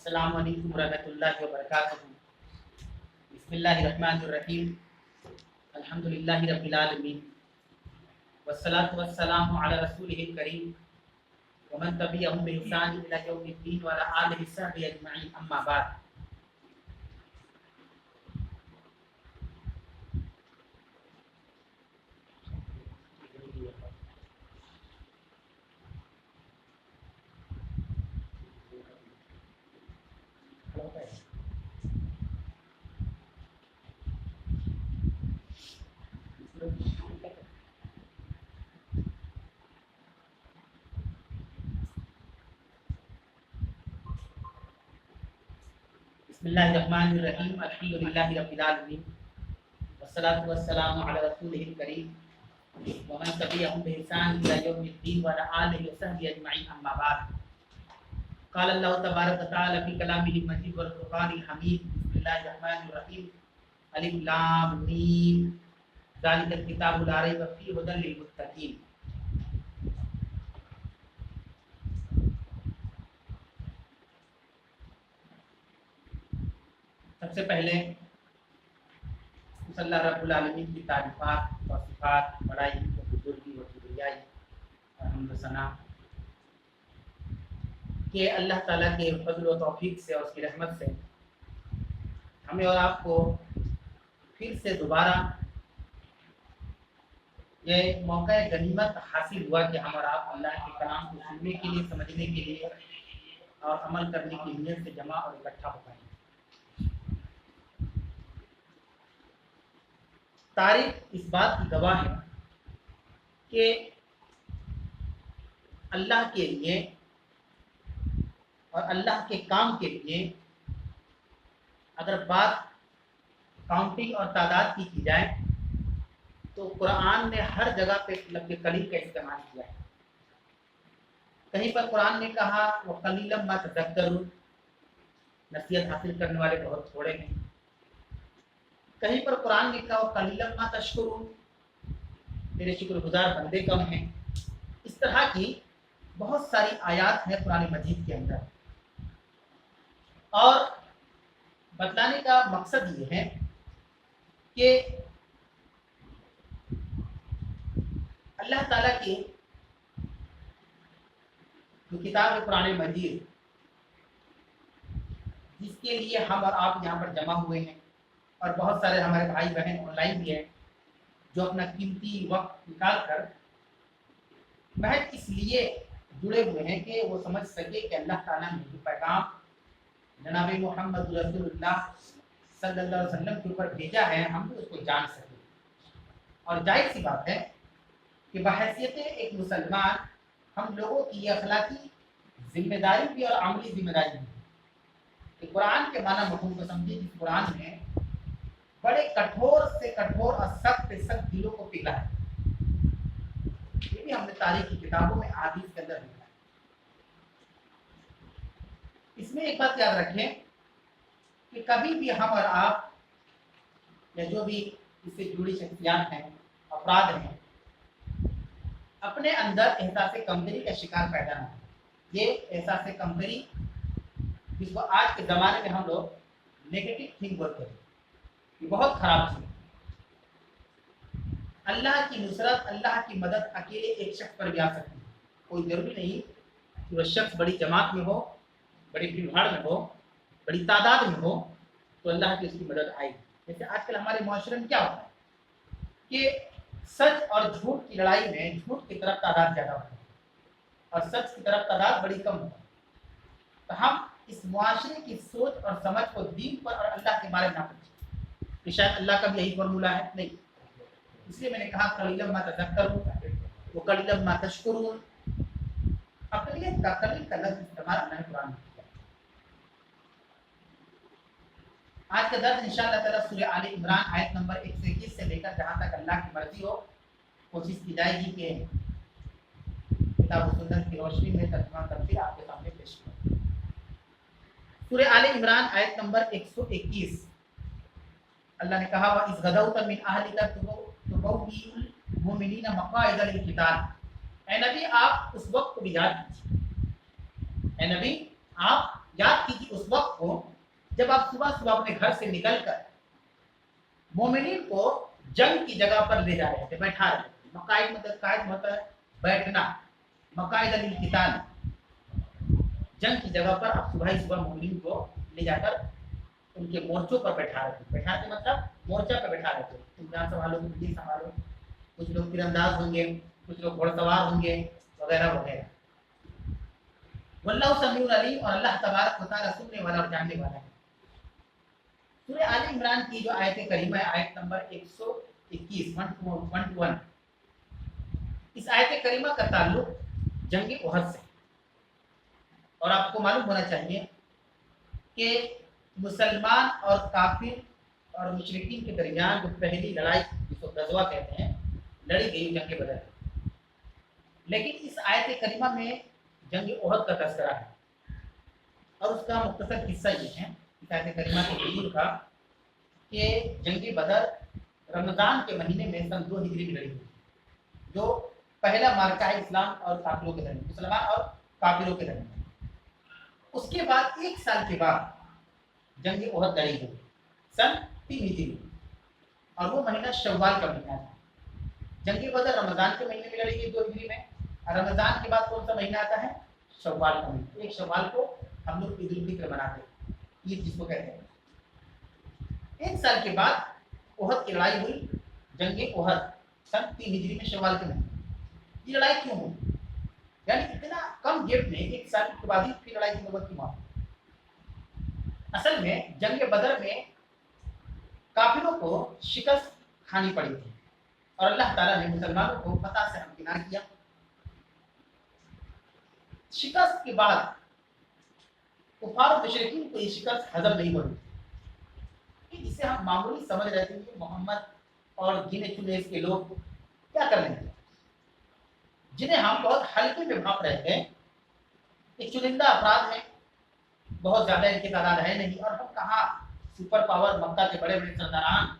السلام علیکم ورحمۃ اللہ وبرکاتہ۔ بسم اللہ الرحمن الرحیم، الحمد للہ رب العالمین، والصلاۃ والسلام علی رسولہ الکریم ومن تبعہم بإحسان الی یوم الدین وعلی آلہ وصحبہ اجمعین، اما بعد۔ بسم اللہ الرحمن الرحیم، الحمد للہ رب العالمین، والصلاۃ والسلام علی رسولہ الکریم ومن تبعہم بإحسان الی یوم الدین وعلی آلہ وصحبہ اجمعین، اما بعد۔ قال اللہ تبارک وتعالی فی کلامہ المجید والفرقان الحمید، بسم اللہ الرحمن الرحیم، الف لام میم، ذالک الکتاب لا ریب فیہ ھدی للمتقین۔ سب سے پہلے اس اللہ رب العالمین کی تعریفات اور صفات، بڑائی و بزرگی و کبریائی اور حمد و ثنا کہ اللہ تعالیٰ کے فضل و توفیق سے اور اس کی رحمت سے ہمیں اور آپ کو پھر سے دوبارہ یہ موقع غنیمت حاصل ہوا کہ ہم اور آپ اللہ کے کلام کو سننے کے لیے، سمجھنے کے لیے اور عمل کرنے کی نیت سے جمع اور اکٹھا ہو پائیں۔ تاریخ اس بات کی گواہ ہے کہ اللہ کے لیے اور اللہ کے کام کے لیے اگر بات کاؤنٹنگ اور تعداد کی جائے تو قرآن نے ہر جگہ پہ لفظ قلیل کا استعمال کیا ہے۔ کہیں پر قرآن نے کہا وَقَلِيلًا مَا تَذَكَّرُونَ، نصیحت حاصل کرنے والے بہت تھوڑے ہیں۔ کہیں پر قرآن نے کہا وَقَلِيلًا مَا تَشْكُرُونَ، میرے شکر گزار بندے کم ہیں۔ اس طرح کی بہت ساری آیات ہیں قرآن مجید کے اندر، اور بتلانے کا مقصد یہ ہے کہ اللہ تعالیٰ کی جو کتاب ہے قرآن مجید، جس کے لیے ہم اور آپ یہاں پر جمع ہوئے ہیں، اور بہت سارے ہمارے بھائی بہن آن لائن بھی ہیں جو اپنا قیمتی وقت نکال کر محض اس لیے جڑے ہوئے ہیں کہ وہ سمجھ سکے کہ اللہ تعالیٰ نے جو پیغام جناب محمد رسول اللہ صلی اللہ علیہ وسلم کے اوپر بھیجا ہے ہم بھی اس کو جان سکیں۔ اور ظاہر سی بات ہے کہ بحیثیت ایک مسلمان ہم لوگوں کی یہ اخلاقی ذمہ داری بھی اور عملی ذمہ داری بھی ہے کہ قرآن کے معنی مفہوم کو سمجھے، جس قرآن میں بڑے کٹھور سے کٹھور اور سخت سے سخت دلوں کو پگھلا ہے۔ یہ بھی ہم نے تاریخ کی کتابوں میں احادیث کے اندر لکھا ہے۔ اس میں ایک بات یاد رکھیں کہ کبھی بھی ہم اور آپ یا جو بھی اس سے جڑی شخصیات ہیں، افراد ہیں، اپنے اندر احساس کمتری کا شکار پیدا نہ ہو۔ یہ احساس کمتری جس کو آج کے زمانے میں ہم لوگ نیگیٹو تھنک بولتے ہیں، یہ بہت خراب چیز ہے۔ اللہ کی نصرت، اللہ کی مدد اکیلے ایک شخص پر بھی آ سکتی ہے۔ کوئی ضروری نہیں کہ وہ شخص بڑی جماعت میں ہو، بڑی بھیڑ بھاڑ میں ہو، بڑی تعداد میں ہو تو اللہ کی اس کی مدد آئے گی۔ جیسے آج کل ہمارے معاشرے میں کیا ہوتا ہے کہ سچ اور جھوٹ کی لڑائی میں جھوٹ کی طرف تعداد زیادہ ہوتا ہے اور سچ کی طرف تعداد بڑی کم ہوتا ہے۔ تو ہم اس معاشرے کی سوچ اور سمجھ کو دین پر اور اللہ کے بارے میں نہ پوچھیں کہ شاید اللہ کا بھی یہی فارمولہ ہے، نہیں۔ اس لیے میں نے کہا قلیلاً ما تذکرون وقلیلاً ما تشکرون۔ اقلیت کا قلیل کا لفظ استعمال اللہ نے قرآن میں کیا۔ آج کا درس انشاءاللہ تعالیٰ سورہ آل عمران آیت نمبر 121 سے لے کر جہاں تک اللہ کی مرضی ہو کوشش کی جائے گی کہ کتاب و سنت کی روشنی میں ترجمہ تفسیر آپ کے سامنے پیش کروں۔ سورہ آل عمران آیت نمبر 121، اللہ نے کہا وَإِذْ غَدَوْتَ مِنْ أَهْلِكَ تُبَوِّئُ الْمُؤْمِنِينَ مَقَاعِدَ لِلْقِتَالِ۔ اے نبی آپ اس وقت کو بھی یاد کیجیے، اے نبی आप याद कीजिए उस वक्त को जब आप सुबह सुबह अपने घर से निकलकर मोमिनीन को जंग की जगह पर ले जा रहे थे, बैठा रहे थे। मकाइद मतलब कायद होता है बैठना, मकाइद अलिल किताल, जंग की जगह पर आप सुबह ही सुबह मोमिनीन को ले जाकर उनके मोर्चों पर बैठा रहे थे। बैठा थे मतलब मोर्चा पर बैठा रहे थे, तुम जहाँ संभालो तुम जी संभालो, कुछ लोग तीरंदाज होंगे, कुछ लोग घोड़सवार होंगे वगैरह वगैरह। वल्लाहु समीउन अलीम, और अल्लाह तबारक व तआला सुनने वाला और जानने वाला है। सूरह आले इमरान की जो आयत करीमा है, आयत नंबर 121 121, इस आयत करीमा का ताल्लुक जंग उहद से। और आपको मालूम होना चाहिए कि मुसलमान और काफिर और मुशरिकीन के दरमियान जो पहली लड़ाई जिसको गज़वा कहते हैं लड़ी गई जंग बदर। लेकिन इस आयत करीमा में जंग उहद का तज़किरा है और उसका मुख्तसर हिस्सा ये है इस आयत करीमा के नज़ूल का कि जंग बदर रमज़ान के महीने में सन 2 हिजरी में लड़ी हुई, जो पहला मार्का है इस्लाम और काफिरों के दरमियान, मुसलमान और काफिरों के दरमियान। उसके बाद 1 साल के बाद जंग उहद लड़ी हुई सन 3 हिजरी में, और वो महीना शव्वाल का महीना था। जंग बदर रमज़ान के महीने में लड़ी गई 2 हिजरी में, और रमज़ान के बाद कौन सा महीना आता है? शव्वाल का महीना। 1 शव्वाल को हम लोग ईद उल फित्र मनाते हैं, ईद जिसको कहते हैं। 1 साल के बाद उहद की लड़ाई हुई, जंग उहद सन 3 हिजरी में शव्वाल के महीने। ये लड़ाई क्यों हुई? यानी इतना कम गेप में 1 साल के बाद ही फिर लड़ाई की नौबत क्यों आई? असल में जंग बदर में काफिरों को शिकस्त खानी पड़ी थी और अल्लाह ताला ने मुसलमानों को फतह से हमकिनार किया। शिकस्त के बाद कुफार और मुशरिकीन को ये शिकस्त हजम नहीं हो रही थी, जिसे हम मामूली समझ रहे थे कि मोहम्मद और गिने चुने इसके लोग क्या कर रहे थे, जिन्हें हम बहुत हल्के में भाप रहे थे। एक चुनिंदा अपराध है, बहुत ज्यादा इनकी तादाद है नहीं, और हम कहाँ सुपर पावर मक्का के बड़े बड़े सरदारान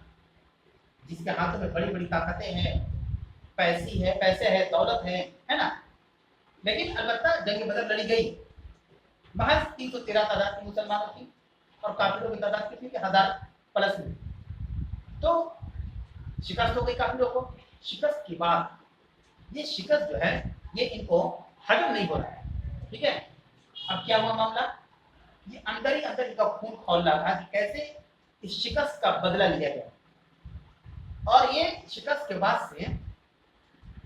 जिसके हाथों में बड़ी बड़ी ताकतें हैं, पैसे है, दौलत है ना। लेकिन अलबत्ता जंग बदर लड़ी गई, महज 313 तादाद की मुसलमानों की और काफिरों की तादाद कितनी थी? 1000 प्लस में। तो शिकस्त हो गई काफिरों को। शिकस्त के बाद ये शिकस्त जो है ये इनको हजम नहीं हो रहा है, ठीक है। अब क्या हुआ मामला? ये अंदर ही अंदर इनका खून खौल रहा था कि कैसे इस शिकस्त का बदला लिया गया। और ये शिकस्त के बाद से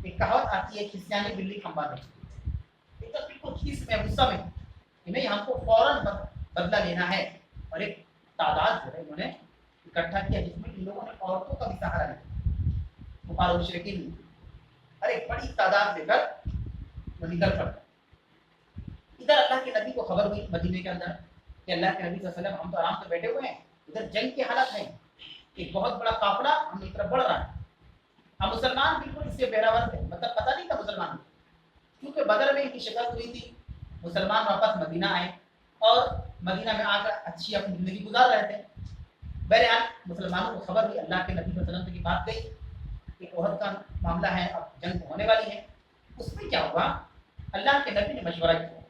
एक कहावत आती है, खिसियानी बिल्ली खंबा नहीं। तो बिल्कुल खीस में, गुस्सा में कि नहीं, हमको फौरन बदला लेना है। और एक तादाद जो है उन्होंने इकट्ठा किया जिसमें इन लोगों ने औरतों का भी सहारा लिया। कुफार मुशरिकीन अरे बड़ी तादाद लेकर वो निकल पड़े। इधर अल्लाह के नबी को खबर हुई मदीने के अंदर कि अल्लाह के नबी सल्लल्लाहु अलैहि वसल्लम हम तो आराम से बैठे हुए हैं, इधर जंग की हालत है, एक बहुत बड़ा काफिला हम तरफ बढ़ रहा है। हम मुसलमान बिल्कुल इससे बेरावर थे, मतलब पता नहीं था मुसलमान, क्योंकि बदर में इनकी शिकस्त हुई थी। मुसलमान वापस मदीना आए और मदीना में आकर अच्छी अपनी जिंदगी गुजार रहे थे। बहरहाल मुसलमानों को खबर हुई, अल्लाह के नबी सल्लल्लाहु अलैहि वसल्लम की बात गई कि उहद का मामला है, अब जंग होने वाली है। उसमें क्या हुआ? अल्लाह के नबी ने मशवरा किया।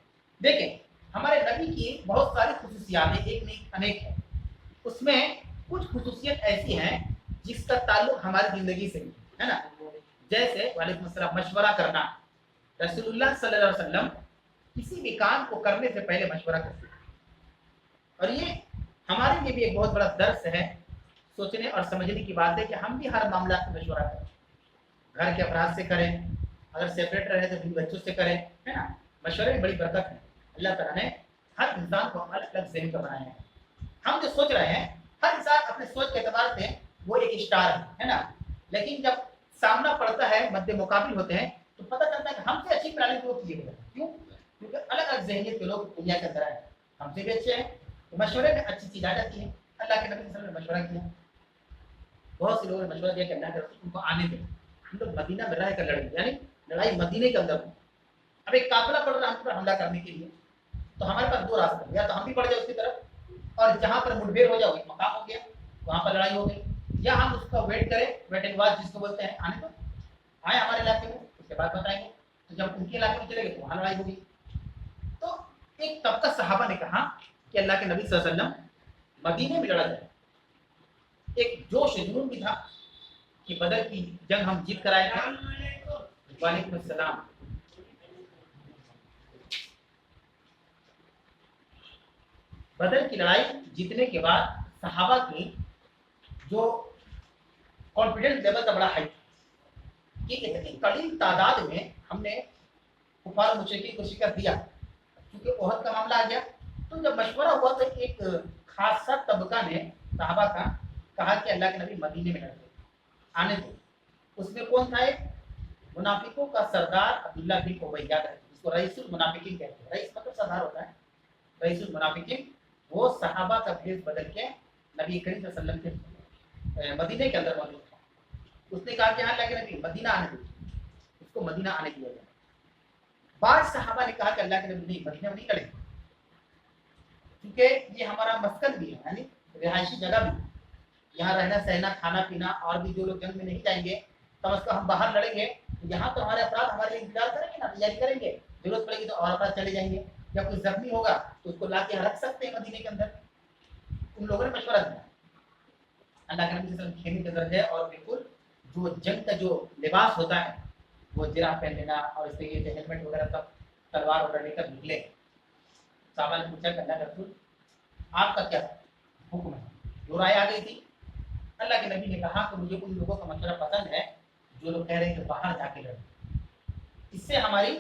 देखें, हमारे नबी की बहुत सारी खुसूसियात एक नहीं अनेक है, उसमें कुछ खुसूसियत ऐसी हैं जिसका ताल्लुक हमारी जिंदगी से है ना। जैसे वालेकुम अस्सलाम, मशवरा करना। रसूलुल्लाह सल्लल्लाहु अलैहि वसल्लम किसी भी काम को करने से पहले मशवरा करते हैं, और ये हमारे लिए भी एक बहुत बड़ा दर्स है, सोचने और समझने की बात है कि हम भी हर मामला में मशवरा करें। घर के अफराद से करें, अगर सेपरेट रहे तो भी बच्चों से करें, है ना। मशवरे में बड़ी बरकत है। अल्लाह ताला ने हर इंसान को अलग अलग ज़हन का बनाया है। हम जो सोच रहे हैं, हर इंसान अपने सोच के एतबार से वो एक स्टार है ना, लेकिन जब सामना पड़ता है, मध्य मुकाबिल होते हैं, तो पता चलता है कि हमसे अच्छी प्रणाली तो किए गए। क्यों? क्योंकि अलग अलग जहनीत के लोग दुनिया के अंदर आए, हमसे भी अच्छे हैं, तो मशवरे में अच्छी चीज़ आ जाती है। अल्लाह के नबी सल्लल्लाहु अलैहि वसल्लम ने मशवरा किया, बहुत से लोगों ने मशवरा दिया कि अल्लाह के रसूल उनको आने दें, हम लोग मदीना में रह कर लड़ेंगे, यानी लड़ाई मदीने के अंदर हो। अब एक काफिला पड़ रहा है हम पर हमला करने के लिए, तो हमारे पास 2 रास्ते हैं, या तो हम भी बढ़ जाए उसकी तरफ, और जहाँ पर मुठभेड़ हो जाए मकाम हो गया, वहाँ पर लड़ाई हो गई, या हम उसका वेट करें, वेट एंड वॉच जिसको बोलते हैं, आने तो आए हमारे इलाके में, उसके बाद बताएंगे। तो जब उनके इलाके में चले गए तो वहाँ लड़ाई होगी। तो एक तबका सहाबा ने कहा कि अल्लाह के नबी सल्लल्लाहु अलैहि वसल्लम मदीने में लड़ा जाए। एक जोश जुनून भी था कि बदर की जंग हम जीत कर आए थे। वालेकुम अस्सलाम। बदर की लड़ाई जीतने के बाद सहाबा की जो कॉन्फिडेंस लेवल था बड़ा हाई कि इतनी कड़ी तादाद में हमने कुफार मुशरिकीन को शिकस्त दिया। क्योंकि ओहद का मामला आ गया, तो जब मशवरा हुआ तो एक खासा तबका ने सहाबा का कहा कि अल्लाह के नबी मदीने में लड़ते आने दो। उसमें कौन था? एक मुनाफिकों का सरदार अब्दुल्ला बिन उबैया था, जिसको रईसुल मुनाफिकीन कहते हैं। रईस मतलब सरदार होता है, रईसुल मुनाफिकीन। वो सहाबा का भेष बदल के नबी करीम सल्लल्लाहु अलैहि वसल्लम के मदीने के अंदर मौजूद था। उसने कहा कि हाँ अल्लाह के नबी मदीना आने दो, उसको मदीना आने दिया जाए। बाद सहाबा ने कहा कि अल्लाह के नबी नहीं, मदीने में नहीं लड़ेंगे, क्योंकि ये हमारा मस्कन भी है, यानी रिहायशी जगह भी है। यहाँ रहना सहना खाना पीना, और भी जो लोग जंग में नहीं जाएंगे कम से कम हम बाहर लड़ेंगे तो यहाँ तो हमारे अपराध हमारे लिए इंतजार करेंगे ना, तैयारी करेंगे, जरूरत पड़ेगी तो और अपराध चले जाएंगे, या कोई जख्मी होगा तो उसको ला के रख सकते हैं मदीने के अंदर। उन लोगों ने मशवरा दिया। अल्लाह के नबी सल्लल्लाहु अलैहि वसल्लम खेमे के अंदर है, और बिल्कुल जो जंग का जो लिबास होता है वो जिराफ पहन लेना, और इस तरीके से हेलमेट वगैरह सब, तलवार वगैरह लेकर निकले। साहबा ने पूछा कि अल्लाह के रसूल आपका क्या हुक्म है? जो राय आ गई थी। अल्लाह के नबी ने कहा कि मुझे उन लोगों का मशवरा पसंद है जो लोग कह रहे हैं कि बाहर जाके लड़े। इससे हमारी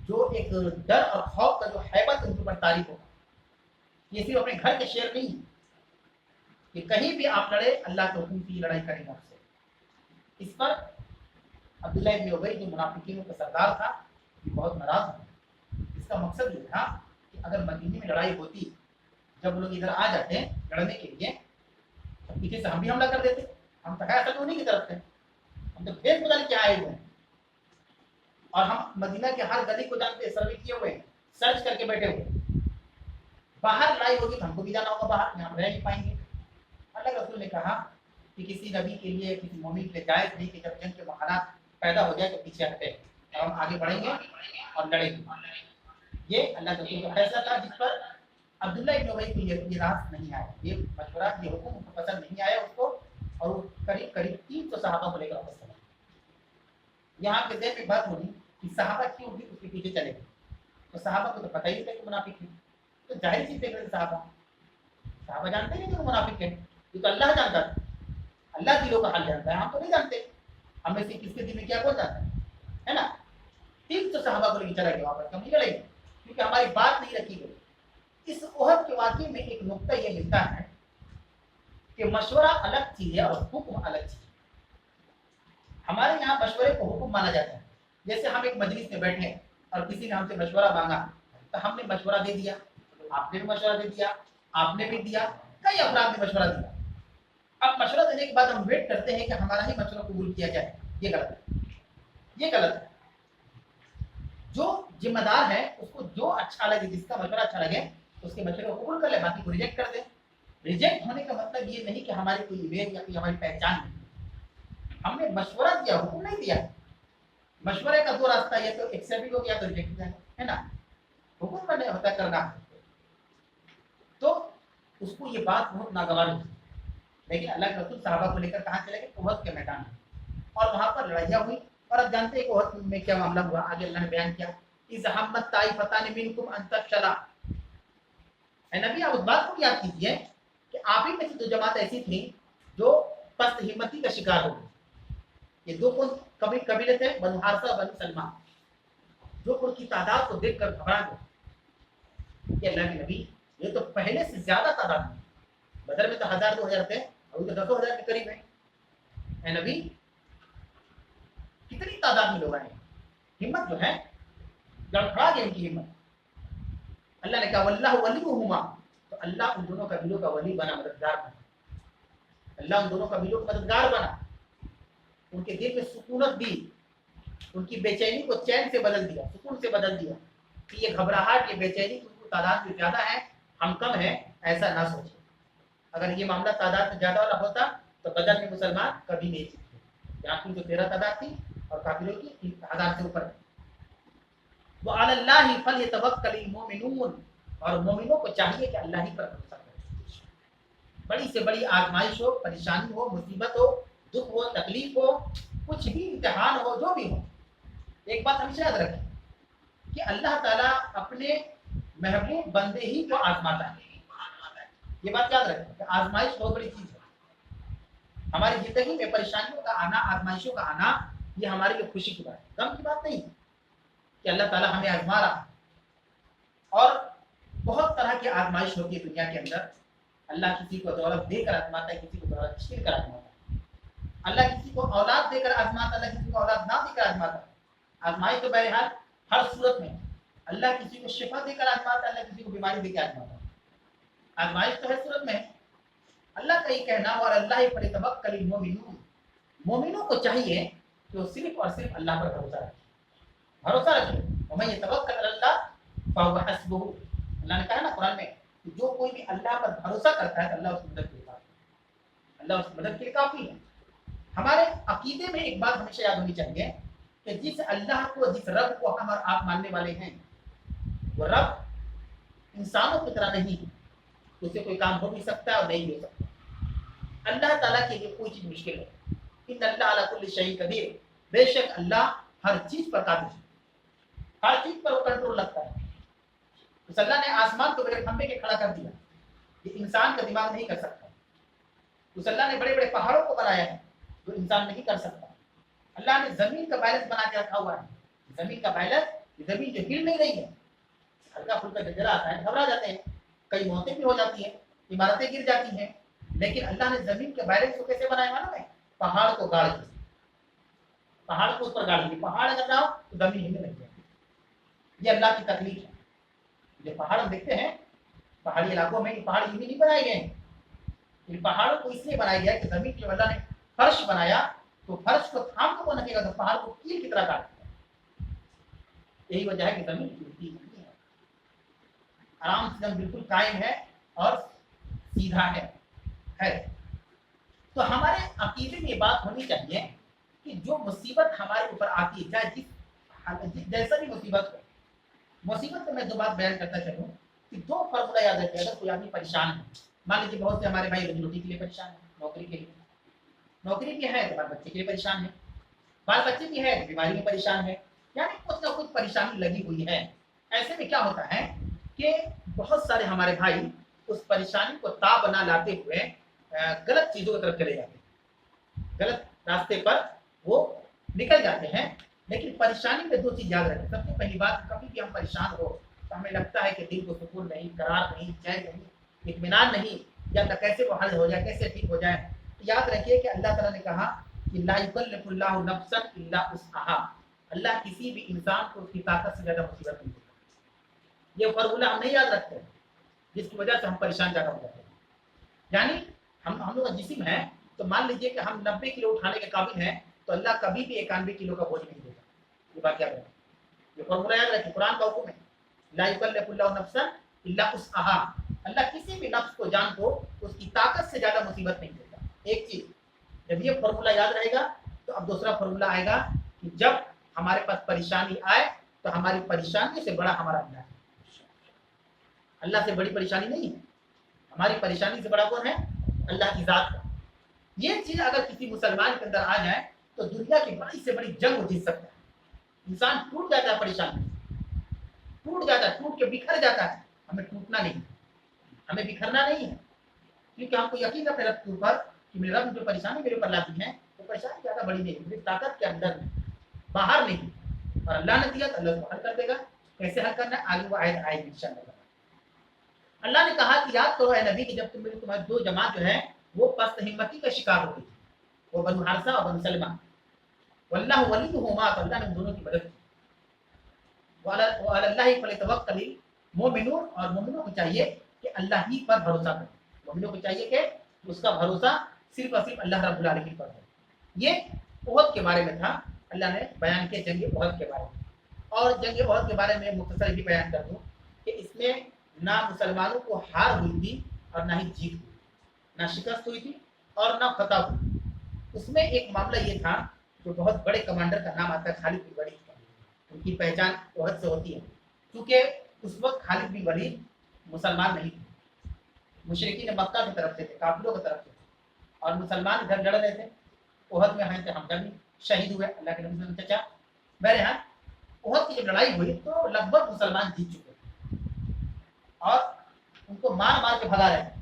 जो एक डर और खौफ का जो हैबत उनके ऊपर तारीफ होगा। ये सिर्फ अपने घर के शेर नहीं कि कहीं भी आप लड़े, अल्लाह के हुक्म की लड़ाई करेंगे आपसे। इस पर अब्दुल्लाह इब्न उबई जो मुनाफिकीनों का सरदार था, ये बहुत नाराज था। इसका मकसद ये था कि अगर मदीने में लड़ाई होती, जब लोग इधर आ जाते लड़ने के लिए, तो पीछे से हम भी हमला कर देते। हम तो है असल उन्हीं की तरफ से, हम तो भेद बदल के आए हुए हैं, और हम मदीना के हर गली को जानते, सर्वे किए हुए हैं, सर्च करके बैठे हुए। बाहर लड़ाई होगी तो हमको भी जाना होगा बाहर, यहाँ रह नहीं पाएंगे। अल्लाह के रसूल ने कहा कि किसी नबी के लिए, किसी मोमिन के लिए जायज़ नहीं कि जब जंग के हालात पैदा हो जाए तो पीछे हटे, और हम आगे बढ़ेंगे और लड़ेंगे। ये अल्लाह के रसूल का फैसला था, जिस पर अब्दुल्ला इब्न उबई को ये रास नहीं आया, ये मशवरा, ये हुक्म उसको पसंद नहीं आया उसको, और वो करीब करीब 300 सहाबा को लेकर वापस चला। यहाँ पे देख एक बात होगी कि सहाबा क्यों भी उसके पीछे चले गए। तो सहाबा को तो पता ही था कि मुनाफिक है, तो जाहिर चीज देख रहे सहाबा जानते नहीं कि मुनाफिक है। ये तो अल्लाह जानता था, अल्लाह दिलों का हाल जानता है, हम तो नहीं जानते। हमें से किसके दिल में क्या कौन जानता है ना। 300 सहाबा को लेकर चला गया वापस, हम नहीं लड़ेंगे क्योंकि हमारी बात नहीं रखी गई। इस ओहद के वाकये में एक नुक्ता यह मिलता है कि मशवरा अलग चीज है और हुक्म अलग चीज है। हमारे यहाँ मशवरे को हुक्म माना जाता है। जैसे हम एक मजलिस में बैठे और किसी ने हमसे मशवरा मांगा, तो हमने मशवरा दे दिया, आपने भी मशवरा दे दिया, आपने भी दिया, कई अफराद ने मशवरा दिया। अब मशवरा देने के बाद हम वेट करते हैं कि हमारा ही मशवरा कबूल किया जाए। ये गलत है, ये गलत है। जो जिम्मेदार है उसको जो अच्छा लगे, जिसका मशवरा अच्छा लगे, उसके मशवरे को कबूल कर ले, बाकी को रिजेक्ट कर दे। रिजेक्ट होने का मतलब ये नहीं कि हमारी कोई इमेज या कोई हमारी पहचान नहीं। हमने मशवरा दिया, हुक्म नहीं दिया। मशवरे का दो रास्ता, या तो एक्सेप्ट हो गया तो रिजेक्ट हो जाएगा, है ना। हुक्म करने होता करना, तो उसको ये बात बहुत नागवार हुई। लेकिन अल्लाह के रसूल सहाबा को लेकर कहाँ चले गए? ओहद के मैदान में, और वहां पर लड़ाइयाँ हुई। और अब जानते हैं कि ओहद में क्या मामला हुआ, आगे अल्लाह ने बयान किया, इज़ हम्मत ताइफतान मिनकुम अन तफशला। नबी आप उस बात को याद कीजिए कि आप ही में से दो जमात ऐसी थी जो पस्त हिम्मती का शिकार हो गई। ये दो कौन कबीले थे? बनु हारसा, बनु सलमा, जो उनकी तादाद को देखकर घबरा गए कि अल्लाह के नबी ये तो पहले से ज्यादा तादाद में, बदर में तो 1000-2000 थे, अभी तो 10,000 के करीब है। नबी कितनी तादाद में लोग आए, हिम्मत जो है लड़खड़ा गई उनकी हिम्मत। अल्लाह ने कहा वल्लाहु वलियुहुमा, तो अल्लाह उन दोनों कबीलों का वली बना, मददगार बना। अल्लाह उन दोनों कबीलों का मददगार बना, उनके दिल में सुकूनत दी, उनकी बेचैनी को चैन से बदल दिया, सुकून से बदल दिया कि ये घबराहट, ये बेचैनी उनको तादाद में ज्यादा है, हम कम है, ऐसा ना सोचे। अगर ये मामला तादाद में ज्यादा वाला होता तो बदर में मुसलमान कभी नहीं जीतते। यहाँ की जो 13 तादाद थी और काफिरों की 1000 से ऊपर। वअलल्लाहि फल्यतवक्कलिल मोमिनून, और मोमिनों को चाहिए कि अल्लाह ही पर भरोसा करें। बड़ी से बड़ी आजमाइश हो, परेशानी हो, मुसीबत हो, दुख हो, तकलीफ हो, कुछ भी इम्तिहान हो, जो भी हो, एक बात हमेशा याद रखें कि अल्लाह ताला अपने महबूब बंदे ही को आजमाता है। ये बात याद रखें कि आजमाइश बहुत बड़ी चीज है। हमारी जिंदगी में परेशानियों का आना, आजमाइशों का आना, ये हमारे लिए खुशी की बात है, गम की बात नहीं कि अल्लाह ताला हमें आजमा रहा है। और बहुत तरह की आजमाइश होती है दुनिया के अंदर। अल्लाह किसी को दौलत देकर आजमाता है, किसी को दौलत छीन कर आजमाता है। अल्लाह किसी को औलाद देकर आजमाता है, अल्लाह किसी को औलाद ना देकर आजमाता है। आजमाइश तो बहरहाल हर सूरत में, अल्लाह किसी को शिफा देकर आजमाता है, अल्लाह किसी को बीमारी देकर आजमाता है। आजमाइश तो हर सूरत में है। अल्लाह का ये कहना, और अल्लाह पर तवक्कलिल मोमिनून, मोमिनों को चाहिए कि वो सिर्फ और सिर्फ अल्लाह पर भरोसा रखे, भरोसा रखे। वमन यतवक्कल अलल्लाह फहुव हस्बुहु, अल्लाह ने कहा ना कुरान में कि जो कोई भी अल्लाह पर भरोसा करता है तो अल्लाह उसकी मदद के लिए काफी है, अल्लाह उसकी मदद के लिए काफी है। हमारे अकीदे में एक बात हमेशा याद होनी चाहिए कि जिस अल्लाह को, जिस रब को हम और आप मानने वाले हैं, वो रब इंसानों की तरह नहीं है। उससे कोई काम हो भी सकता है और नहीं भी हो सकता। अल्लाह ताला के लिए कोई चीज मुश्किल है। इन्नल्लाह अला कुल्ली शैइन कदीर, बेशक अल्लाह हर चीज पर काबिल है, हर चीज पर वो कंट्रोल रखता है। तो अल्लाह ने आसमान को बड़े खंबे के खड़ा कर दिया, ये इंसान का दिमाग नहीं कर सकता। उस अल्लाह ने बड़े बड़े पहाड़ों को बनाया है, जो इंसान नहीं कर सकता। अल्लाह ने जमीन का बैलेंस बना के रखा हुआ है, जमीन का बैलेंस, जमीन जो हिल नहीं रही है, हल्का फुल्का जलजला आता है, घबरा जाते हैं, कई मौतें भी हो जाती है, इमारतें गिर जाती हैं, लेकिन अल्लाह ने जमीन के बैलेंस को कैसे बनाया मालूम है? पहाड़ को गाड़ के, पहाड़ को ऊपर गाड़ दिया, पहाड़ अगर ना हो तो जमीन हिलने लग जाएगी। ये अल्लाह की तकलीफ है। जो पहाड़ हम देखते हैं पहाड़ी इलाकों में, ये पहाड़ यूं ही नहीं बनाए गए हैं। इन पहाड़ों को इसलिए बनाया गया कि जमीन के अल्लाह ने फर्श बनाया, तो फर्श को थाम के कौन रखेगा, तो पहाड़ को कील की तरह काट दिया। यही वजह है कि जमीन हिलती नहीं है, आराम से बिल्कुल कायम है और सीधा है। तो हमारे अकीदे में ये बात होनी चाहिए कि जो मुसीबत हमारे ऊपर आती है, चाहे जिस जैसा भी मुसीबत हो, मुसीबत में मैं दो बात बयान करता चलूं कि दो फॉर्मूला याद रखिए। अगर कोई आदमी परेशान है, मान लीजिए बहुत से हमारे भाई रोजी के लिए परेशान है, नौकरी के लिए, नौकरी भी है तो बाल बच्चे के लिए परेशान है, बाल बच्चे भी है तो बीमारी में परेशान है, यानी कुछ ना कुछ परेशानी लगी हुई है। ऐसे में क्या होता है कि बहुत सारे हमारे भाई उस परेशानी को ताब ना लाते हुए गलत चीजों की तरफ चले जाते हैं, गलत रास्ते पर वो निकल जाते हैं। लेकिन परेशानी में दो चीज याद रखें। सबसे पहली बात, कभी भी हम परेशान हो तो हमें लगता है कि दिल को सुकून नहीं, करार नहीं, चैन नहीं, इत्मीनान नहीं, या कैसे वो हल हो जाए, कैसे ठीक हो जाए। तो याद रखिए कि अल्लाह ताला ने कहा कि ला युकल्लिफुल्लाहु नफ्सन इल्ला वुसअहा, अल्लाह किसी भी इंसान को उसकी ताकत से ज्यादा मुसीबत नहीं देता। ये फॉर्मूला हम नहीं याद रखते, जिसकी वजह से हम परेशान ज्यादा हो जाते हैं। यानी हम लोग का जिस्म है, तो मान लीजिए कि हम 90 किलो उठाने के काबिल हैं, तो अल्लाह कभी भी 91 किलो का बोझ नहीं देता। ये बात याद रखें, ये फॉर्मूला याद रखें, कुरान का हुक्म है, ला युकल्लिफुल्लाहु नफ्सन इल्ला वुसअहा, अल्लाह किसी भी नफ्स को, जान को उसकी ताकत से ज्यादा मुसीबत नहीं देता। एक चीज, जब ये फॉर्मूला याद रहेगा तो अब दूसरा फॉर्मूला आएगा कि जब हमारे पास परेशानी आए तो हमारी परेशानी से बड़ा हमारा अल्लाह है। अल्लाह से बड़ी परेशानी नहीं है, हमारी परेशानी से बड़ा कौन है? अल्लाह की जात है। ये चीज अगर किसी मुसलमान के अंदर आ जाए तो दुनिया की बड़ी से बड़ी जंग जीत सकता है। इंसान टूट जाता है, परेशानी टूट जाता है, टूट के बिखर जाता है। हमें टूटना नहीं, हमें बिखरना नहीं है, क्योंकि हमको यकीन है अपने रब के ऊपर कि मेरे रब जो परेशानी मेरे ऊपर लाती है वो परेशानी ज्यादा बड़ी नहीं है, मेरी ताकत के अंदर नहीं, बाहर नहीं। और अल्लाह ने दिया तो अल्लाह को हल कर देगा। कैसे हल करना है आगे वो आयत आएगी इंशाअल्लाह। अल्लाह ने कहा कि याद करो है नबी कि जब तुम्हारी दो जमात जो है वो पस्त हिम्मती का शिकार होती थी, वो बनु हारिसा और बनु सलमा, वल्लाहु वलियुहुमा, तो अल्लाह ने दोनों की मदद की। वअलल्लाहि फलितवक्कलिल मोमिनून, और मोमिनों को चाहिए कि अल्लाह ही पर भरोसा करें। मोमिनों को चाहिए कि उसका भरोसा सिर्फ और सिर्फ अल्लाह रब्बुल आलमीन पर हो। ये ओहद के बारे में था, अल्लाह ने बयान किया जंग ओहद के बारे में। और जंग ओहद के बारे में मुख्तसर भी बयान कर दूं कि इसमें ना मुसलमानों को हार हुई थी और ना ही जीत हुई, ना शिकस्त हुई थी और ना फतह हुई। उसमें एक मामला ये था, जो बहुत बड़े कमांडर का नाम आता है खालिद बिन वलीद का। उनकी पहचान ओहद से होती है, क्योंकि उस वक्त खालिद बिन वलीद मुसलमान नहीं थे, मुशरिकीन मक्का की तरफ से थे, काफिरों की तरफ से थे, और मुसलमान इधर लड़ रहे थे। ओहद में हजरत हमजा भी शहीद हुए, अल्लाह के नबी चचा। बहरहाल ओहद की जब लड़ाई हुई तो लगभग मुसलमान जीत चुके थे और उनको मार मार के भगा रहे थे।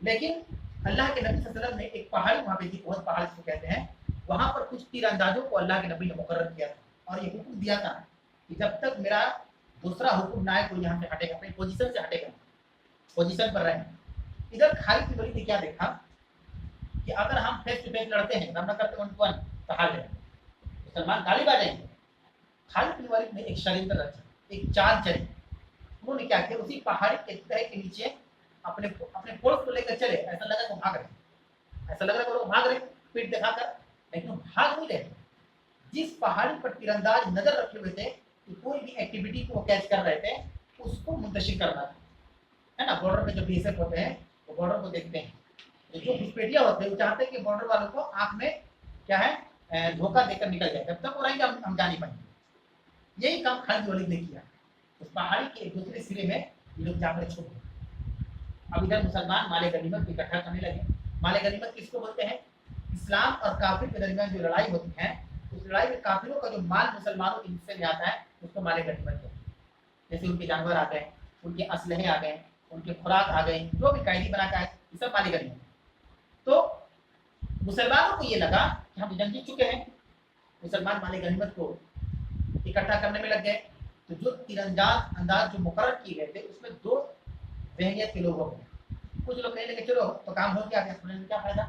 लेकिन अल्लाह के नबी सल्लल्लाहु अलैहि वसल्लम ने एक पहाड़ी वहाँ पे थी, ओहद पहाड़ जिसको कहते हैं, वहाँ पर कुछ तीरंदाजों को अल्लाह के नबी ने मुकर्रर किया था और ये हुक्म दिया था कि जब तक मेरा दूसरा हुक्म ना आए कोई यहाँ से हटेगा, अपनी पोजीशन से हटेगा, पोजीशन पर रहे। इधर खालिद बिन वलीद ने क्या देखा कि अगर हम फेस टू फेस लड़ते हैं, हम ना करते 1 to 1 तो हार जाएंगे, मुसलमान गालिब आ जाएंगे। खालिद बिन वलीद ने एक षड्यंत्र रचा, एक चाल चली। उन्होंने क्या किया, उसी पहाड़ी के तह के नीचे अपने अपने फोर्स को लेकर चले। ऐसा लगा वो भाग रहे, ऐसा लग रहा है वो लोग भाग रहे पीठ दिखाकर, लेकिन वो भाग नहीं रहे। जिस पहाड़ी पर तीरंदाज नजर रखे हुए थे कि कोई भी एक्टिविटी को वो कैच कर रहे थे, उसको मुंतशिर करना था, है ना। बॉर्डर पे जो बीएसएफ होते हैं वो बॉर्डर को देखते हैं, तो जो घुसपैठिया होते हैं वो चाहते हैं कि बॉर्डर वालों को आंख में क्या है धोखा देकर निकल जाए, जब तक वो रहेंगे हम जा नहीं पाएंगे। यही काम खालिद बिन वलीद ने किया। उस पहाड़ी के एक दूसरे सिरे में ये लोग जाकर छुप गए। अब इधर मुसलमान माले गनीमत इकट्ठा करने लगे। माले गनीमत किसको बोलते हैं? इस्लाम और काफिर के दरमियान जो लड़ाई होती है, उस लड़ाई में काफिरों का जो माल मुसलमानों के हिस्से में आता है उसको माले गनीमत कहते हैं। जैसे उनके जानवर आ गए, उनके असलहे आ गए, उनके खुराक आ गए, जो भी कैदी बना का है, ये सब माले गनीमत। तो मुसलमानों को ये लगा कि हम जंग जीत चुके हैं, मुसलमान माले गनीमत को इकट्ठा करने में लग गए। तो जो तीरंदाज अंदाज जो मुकर्रर किए गए थे उसमें 2 जहनियत के लोग हो गए। कुछ लोग कहने लगे चलो तो काम हो गया, क्या फायदा,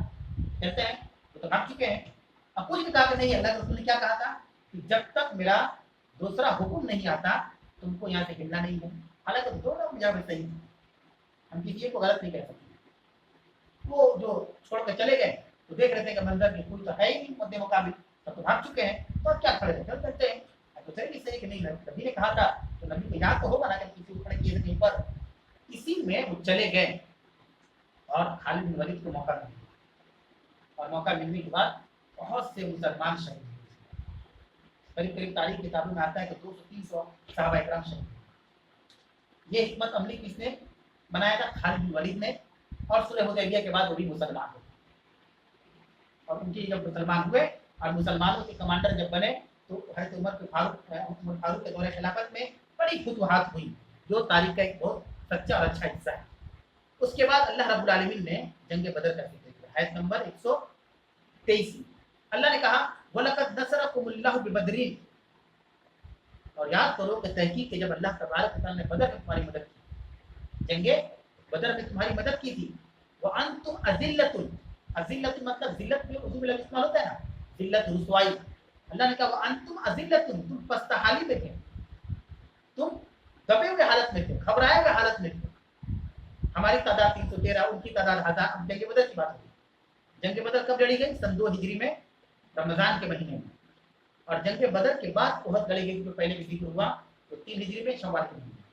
कहते हैं तो भाग चुके हैं। अब कुछ भी कहा कि नहीं, अल्लाह के रसूल ने क्या कहा था कि जब तक मेरा दूसरा हुक्म नहीं आता तुमको यहाँ से हिलना नहीं है। हालांकि दोनों मुजाहिद सही है, हम किसी को गलत नहीं कह सकते। वो जो छोड़ कर चले गए तो देख रहे थे कि मंजर में कोई तो है ही नहीं मध्य मुकाबिल, सब तो भाग चुके हैं, तो अब क्या खड़े थे, चल सकते हैं। तो सही कि नहीं, नबी ने कहा था तो नबी को याद तो होगा ना कि किसी को खड़े किए थे कहीं पर। इसी में वो चले गए और खालिद बिन वलीद को मौका मिल गया, और मौका मिलने के बाद बहुत से मुसलमान शहीद हुए। करीब करीब तारीख किताबों में आता है कि 200-300 सहाबा इकराम शहीद हुए। ये हिकमत अमली किसने बनाया था? खालिद बिन वलीद ने। और सुलह हुदैबिया के बाद वो भी मुसलमान हुए, और उनके जब मुसलमान हुए और मुसलमानों के कमांडर जब बने तो हज़रत उमर फारूक के दौरे खिलाफत में बड़ी फुतवाहत हुई, जो तारीख का एक बहुत सच्चा और अच्छा हिस्सा है। उसके बाद अल्लाह रब्बुल आलमीन ने जंग बदर का जिक्र किया, आयत नंबर 123। अल्लाह ने कहा वलक़द नसरकुमुल्लाहु बिबदरिन, और याद करो कि तहकीक के जब अल्लाह तबारक व तआला ने बदर में तुम्हारी मदद की, जंगे बदर में तुम्हारी मदद की थी। व अंतुम अज़िल्लतुन, अज़िल्लतुन मतलब जिल्लत में उर्दू में लफ्ज़ इस्तेमाल होता है ना, जिल्लत रुसवाई। अल्लाह ने कहा व अंतुम अज़िल्लतुन, तुम पस्तहाली में थे, तुम दबे हुए हालत में थे, घबराए हुए हालत में थे। हमारी तादाद 313, उनकी तादाद 1000। अब जंग बदर की बात होगी। जंग बदर कब लड़ी गई? सन 2 हिजरी में, रमजान के महीने में। और जंग बदर के बाद ओहद लड़ी गई, जो पहले भी जिक्र हुआ, तो 3 हिजरी में, शव्वाल के महीने में।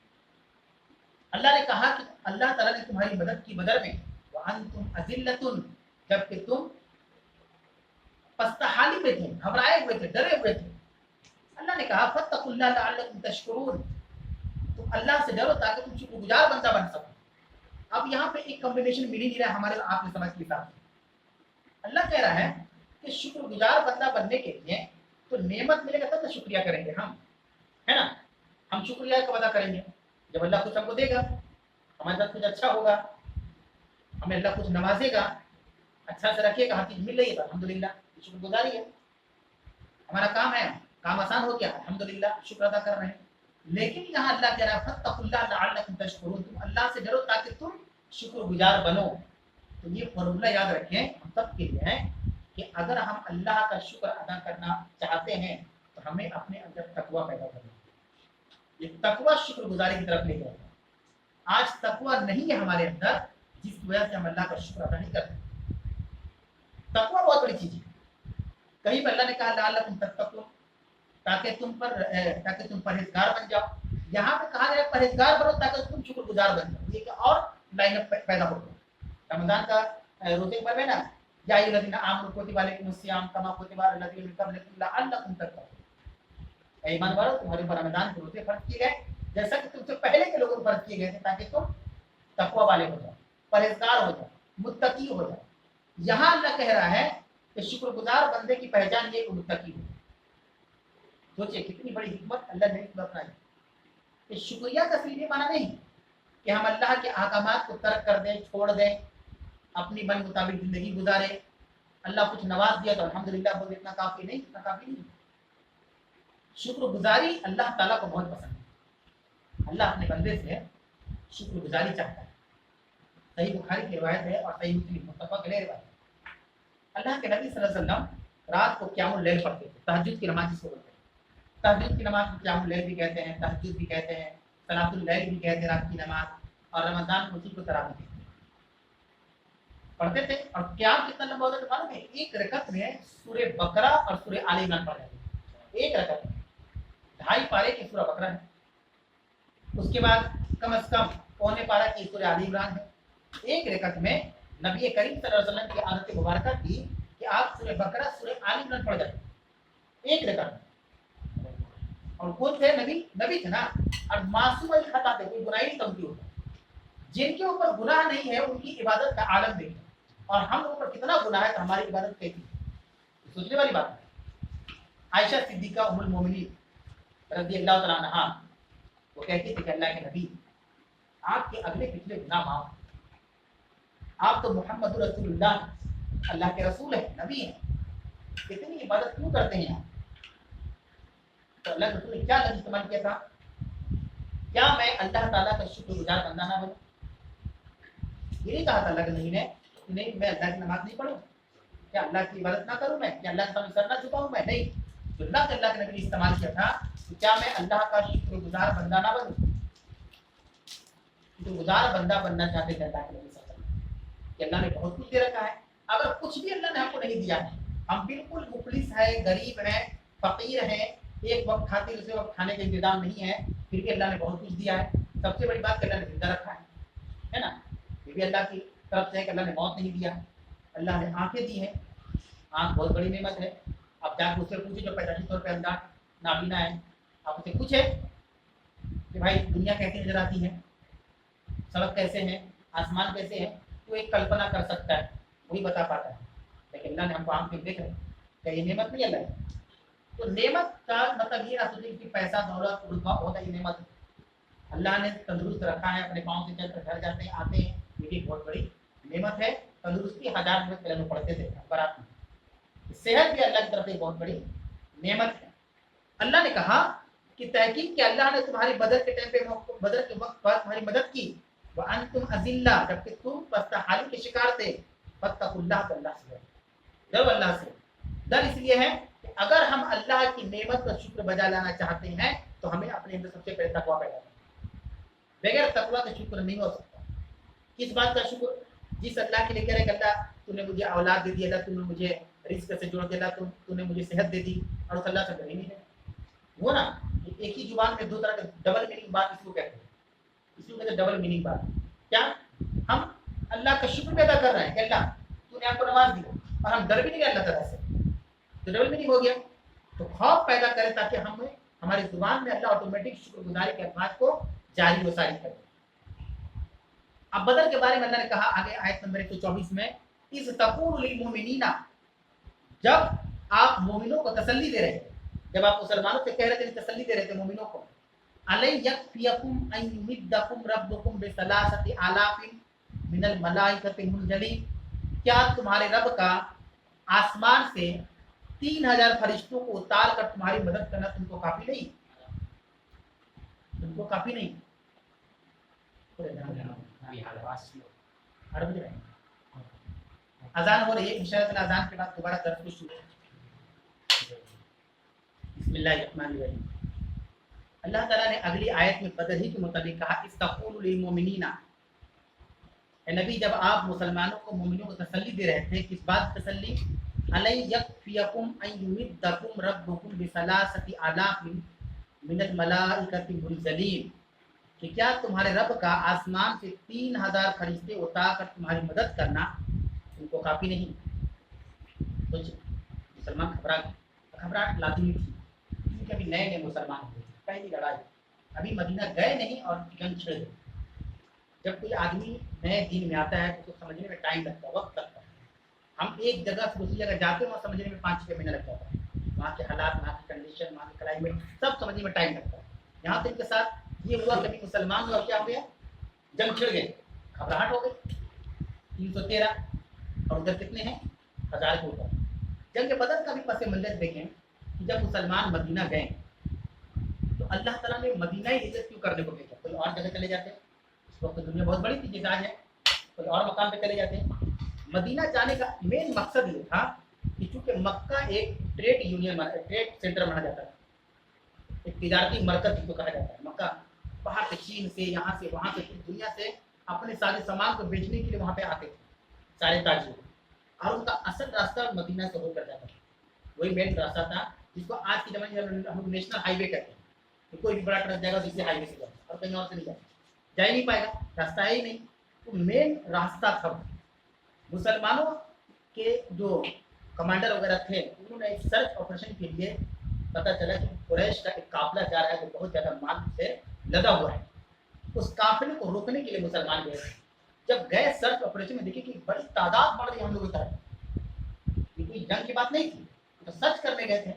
अल्लाह ने कहा कि अल्लाह ताला ने तुम्हारी मदद की बदर में, व अंतुम अज़िल्लतुन, जबकि तुम पस्तहाली में थे, घबराए हुए थे, डरे हुए थे। अल्लाह ने कहा फत्तकुल्लाह लअल्लकुम तशकुरून, तुम अल्लाह से डरो ताकि तुम शुक्रगुजार बंदा बन सको। अब यहाँ पे एक कॉम्बिनेशन मिल ही नहीं रहा है हमारे आपने समझ के हिसाब से। अल्लाह कह रहा है कि शुक्रगुजार बंदा बनने के लिए तो नेमत मिलेगा तब तो शुक्रिया करेंगे हम, है ना। हम शुक्रिया कब अदा करेंगे? जब अल्लाह कुछ हमको देगा, हमारे साथ कुछ अच्छा होगा, हमें अल्लाह कुछ नवाजेगा, अच्छा से रखिएगा, हर चीज मिल रही है तो अल्हम्दुलिल्लाह, शुक्रगुजारी है। हमारा काम है, काम आसान हो गया, अल्हम्दुलिल्लाह, शुक्र अदा कर रहे हैं। लेकिन यहाँ अल्लाह कह रहा है फत्तकुल्लाह लअल्लकुम तशकुरून, तुम अल्लाह से डरो ताकि तुम शुक्रगुजार बनो। तो ये फॉर्मूला याद रखें हम सब के लिए है कि अगर हम अल्लाह का शुक्र अदा करना चाहते हैं तो हमें अपने अंदर तकवा पैदा करना है। ये तकवा शुक्रगुजारी की तरफ ले जाएगा। आज तकवा नहीं है हमारे अंदर, जिस वजह से हम अल्लाह का शुक्र अदा नहीं करते। तकवा बहुत बड़ी चीज है। कहीं पर अल्लाह ने कहा लअल्लकुम तत्तकून, ताकि तुम परहेजगार बन जाओ। यहाँ पे कहा गया परहेजगार बनो ताकि तुम शुक्रगुजार बन जाओ। ये और लाइनअप पैदा हो गया। रमजान का रोजे पर है ना, या अय्युहल्लज़ीना आमनू कुतिबा अलैकुमुस्सियाम कमा कुतिबा अलल लज़ीना मिन क़ब्लिकुम लअल्लकुम तत्तक़ून। ईमान वालों, तुम्हारे ऊपर रमजान के रोजे फर्ज किए गए जैसा कि तुमसे पहले के लोगों पर फर्ज किए गए थे, ताकि तुम तकवा वाले हो जाओ, परहेजगार हो जाओ, मुत्तकी हो जाओ। यहाँ अल्लाह कह रहा है कि शुक्रगुजार बंदे की पहचान ये मुत्तकी हो। सोचिए कितनी बड़ी हिकमत अल्लाह ने बताई कि शुक्रिया का सीधे माना नहीं कि हम अल्लाह के अहकामात को तर्क कर दें, छोड़ दें, अपनी मन मुताबिक जिंदगी गुजारे। अल्लाह कुछ नवाज दिया तो अल्हम्दुलिल्लाह बोल, इतना काफी नहीं, इतना काफी नहीं। शुक्रगुजारी अल्लाह ताला को बहुत पसंद है। अल्लाह अपने बंदे से शुक्रगुजारी चाहता है। सही बुखारी की रिवायत है और सही मुस्लिम मुत्तफक अलैह रिवायत है। अल्लाह के नबी सल्लल्लाहु अलैहि वसल्लम रात को क़यामुल लैल पढ़ते थे, तहज्जुद की नमाज जिसको बोलते हैं। तहज्जुद की नमाज को क़यामुल लैल भी कहते हैं, तहज्जुद भी कहते हैं, सलातुल लैल भी कहते हैं, रात की नमाज। और रमजान को उसी को तरावी कहते हैं, पढ़ते थे। और क़याम कितना लंबा होता था मालूम है? एक रकत में सूरह बकरा और सूरह आले इमरान पढ़ जाते हैं। एक रकत में 2.5 पारे की सूरह बकरा है, उसके बाद कम से कम पौने पारा की सूरह आले इमरान है। एक रकत में नबी करीम सल्लल्लाहु अलैहि वसल्लम की आदत मुबारक थी कि आप सूरह बकरा सूरह आले इमरान पढ़ जाते एक रकत में। और कौन थे? नबी थे ना। और मासूम खता थे, कोई बुराई नहीं था उनकी ऊपर। जिनके ऊपर गुनाह नहीं है उनकी इबादत का आलम देखिए, और हम लोगों पर कितना गुनाह है तो हमारी इबादत कैसी है, सोचने वाली बात है। आयशा सिद्दीका उम्मुल मोमिनीन रज़ियल्लाहु तआला अन्हा वो कहती थी कि अल्लाह के नबी, आपके अगले पिछले गुनाह माफ, आप तो मोहम्मद रसूलुल्लाह, अल्लाह के रसूल है, नबी है, इतनी इबादत क्यों करते हैं आप? तो अल्लाह के रसूल ने क्या लफ्ज़ इस्तेमाल किया था? क्या मैं अल्लाह ताला का शुक्रगुजार बंदा ना बनूं? ये नहीं कहा था अल्लाह के नबी ने नहीं मैं अल्लाह की नमाज नहीं पढ़ूं, क्या अल्लाह की इबादत ना करूं, मैं क्या अल्लाह के सामने सर ना झुकाऊं मैं? नहीं, तो अल्लाह के नबी ने इस्तेमाल किया था कि क्या मैं अल्लाह का शुक्रगुजार बंदा ना बनूं? शुक्रगुजार बंदा बनना चाहते थे अल्लाह के नबी सल्लल्लाहु अलैहि वसल्लम कि अल्लाह ने बहुत कुछ दे रखा है, अगर कुछ भी अल्लाह ने हमको नहीं दिया है, हम बिल्कुल मुफलिस है, गरीब है, फकीर है, एक वक्त खाते दूसरे वक्त खाने का इंतजाम नहीं है, फिर भी अल्लाह ने बहुत कुछ दिया है। सबसे बड़ी बात अल्लाह ने जिंदा रखा है ना। फिर भी अल्लाह की तरफ से है कि अल्लाह ने मौत नहीं दिया, अल्लाह ने आंखें दी है, आंख बहुत बड़ी नेमत है। आप जाकर उससे पूछे जो पैदाशी तौर पर अंधा नाबीना है, आप उससे पूछे कि भाई दुनिया कैसी नजर आती है, सड़क कैसे है, आसमान कैसे है, तो एक कल्पना कर सकता है, वही बता पाता है। लेकिन अल्लाह ने हमको आंख में देख रहे, क्या ये नेमत नहीं अल्लाह है? तो नेमत का मतलब ये ना सोचे कि पैसा दौलत रुतबा होता है, ये नेमत है। अल्लाह ने तंदुरुस्त रखा है, अपने पाँव से चलकर घर जाते हैं आते हैं, ये भी बहुत बड़ी नेमत है। तंदुरुस्ती 1000 मिनट पहले पढ़ते थे बरात में, सेहत भी अल्लाह की तरफ से बहुत बड़ी नेमत है। अल्लाह ने कहा कि तहकीक कि अल्लाह ने तुम्हारी बदर के टाइम पे, बदर के वक्त पर तुम्हारी मदद की, वह अंतुम अजिल्ला, जबकि तुम पस्ताहाली के शिकार थे, फत्तकुल्लाह, अल्लाह से डरो, अल्लाह से डर इसलिए है कि अगर हम अल्लाह की नेमत का शुक्र बजा लाना चाहते हैं तो हमें अपने अंदर सबसे पहले तकवा पैदा करना है। बगैर तकवा का शुक्र नहीं हो सकता। किस बात का शुक्र? जिस अल्लाह के लिए कह रहे कि अल्लाह तूने मुझे औलाद दे दी, अल्लाह तूने मुझे रिस्क से जोड़ दिया, तूने मुझे सेहत दे दी, और उस अल्लाह से डर ही नहीं है वो ना। एक ही जुबान में दो तरह का डबल मीनिंग बात इसको कहते हैं, इसको कहते हैं डबल मीनिंग बात। क्या हम अल्लाह का शुक्र भी अदा कर रहे हैं कि अल्लाह तूने आपको नवाज दी, और हम डर भी नहीं रहे अल्लाह ताला से, तो डबल मीनिंग हो गया। तो खौफ पैदा करें ताकि हमें हमारी जुबान में अल्लाह ऑटोमेटिक शुक्रगुजारी के अल्फाज को जारी व सारी करे। अब बदर के बारे में अल्लाह ने कहा आगे आयत नंबर 124 में, इस तकूल लिल मोमिनीना, जब आप मोमिनों को तसल्ली दे रहे थे, जब आप मुसलमानों से कह रहे थे, तसल्ली दे रहे थे मोमिनों को, अलय यकफियकुम अन युमिद्दकुम रब्बुकुम बिसलासति आलाफिन मिनल मलाइकति मुनजलिन, क्या तुम्हारे रब का आसमान से 3000 फरिश्तों को उतार कर तुम्हारी मदद करना तुमको काफी नहीं? तुमको काफी नहीं? अजान हो रही है, इंशाअल्लाह अजान के बाद दोबारा दर्स को शुरू। बिस्मिल्लाहिर्रहमानिर्रहीम। अल्लाह ताला ने अगली आयत में बदर ही के मुताबिक कहा, इस्तक़ूलु लिल मोमिनीना, नबी जब आप मुसलमानों को मोमिनों को तसल्ली दे रहे थे, किस बात तसल्ली? अलय यकफियकुम अन युमिद्दकुम रब्बुकुम बिसलासति आलाफिन मिनल मलाइकति मुनज़लिन, कि क्या तुम्हारे रब का आसमान से 3000 फरिश्ते उतार कर तुम्हारी मदद करना तुमको काफी नहीं? सोचिए, मुसलमान घबराहट लाजिमी थी, चूँकि अभी नए नए मुसलमान हुए, पहली लड़ाई, अभी मदीना गए नहीं और जंग छिड़ गई। जब कोई आदमी नए दिन में आता है तो उसको समझने में टाइम लगता है, वक्त लगता है। हम एक जगह से दूसरी जगह जाते हैं वहाँ समझने में 5-6 महीने लग जाता है। वहाँ के हालात, वहाँ की कंडीशन, वहाँ की क्लाइमेट सब समझने में टाइम लगता है। यहाँ तो इनके साथ ये हुआ, कभी मुसलमान हुआ, क्या हो गया, जंग छिड़ गए, घबराहट हो गई। 313 और उधर कितने हैं, 1000 के ऊपर। जंग बदर का भी पस मंजर देखें कि जब मुसलमान मदीना गए तो अल्लाह ताला ने मदीना ही हिजरत क्यों करने को भेजा, कोई और जगह चले जाते। इस वक्त दुनिया बहुत बड़ी थी, जैसे आज है, कोई और मकाम पे चले जाते हैं। मदीना जाने का मेन मकसद ये था कि चूंकि मक्का एक ट्रेड यूनियन, ट्रेड सेंटर माना जाता है, एक तिजारती मरकज जिसको कहा जाता है। मक्का बाहर से, चीन से, यहाँ से, वहाँ से, दुनिया से अपने सारे सामान को बेचने के लिए वहाँ पे आते थे सारे ताजिर, और उनका असल रास्ता मदीना से होकर जाता था। वही मेन रास्ता था जिसको आज के जमाने में हम नेशनल हाईवे कहते हैं। तो कोई भी बड़ा ट्रक जाएगा तो इसी हाईवे से जाएगा और कहीं और से नहीं जाएगा, जा ही नहीं पाएगा, रास्ता है ही नहीं। तो मेन रास्ता था। मुसलमानों के जो कमांडर वगैरह थे, उन्होंने एक सर्च ऑपरेशन के लिए, पता चला कि कुरैश का एक काफिला जा रहा है जो बहुत ज़्यादा माल से लदा हुआ है, उस काफिले को रोकने के लिए मुसलमान गए। जब गए सर्च ऑपरेशन में देखे कि बड़ी तादाद बढ़ रही हम लोगों की तरफ, ये कोई जंग की बात नहीं थी, तो सर्च करने गए थे।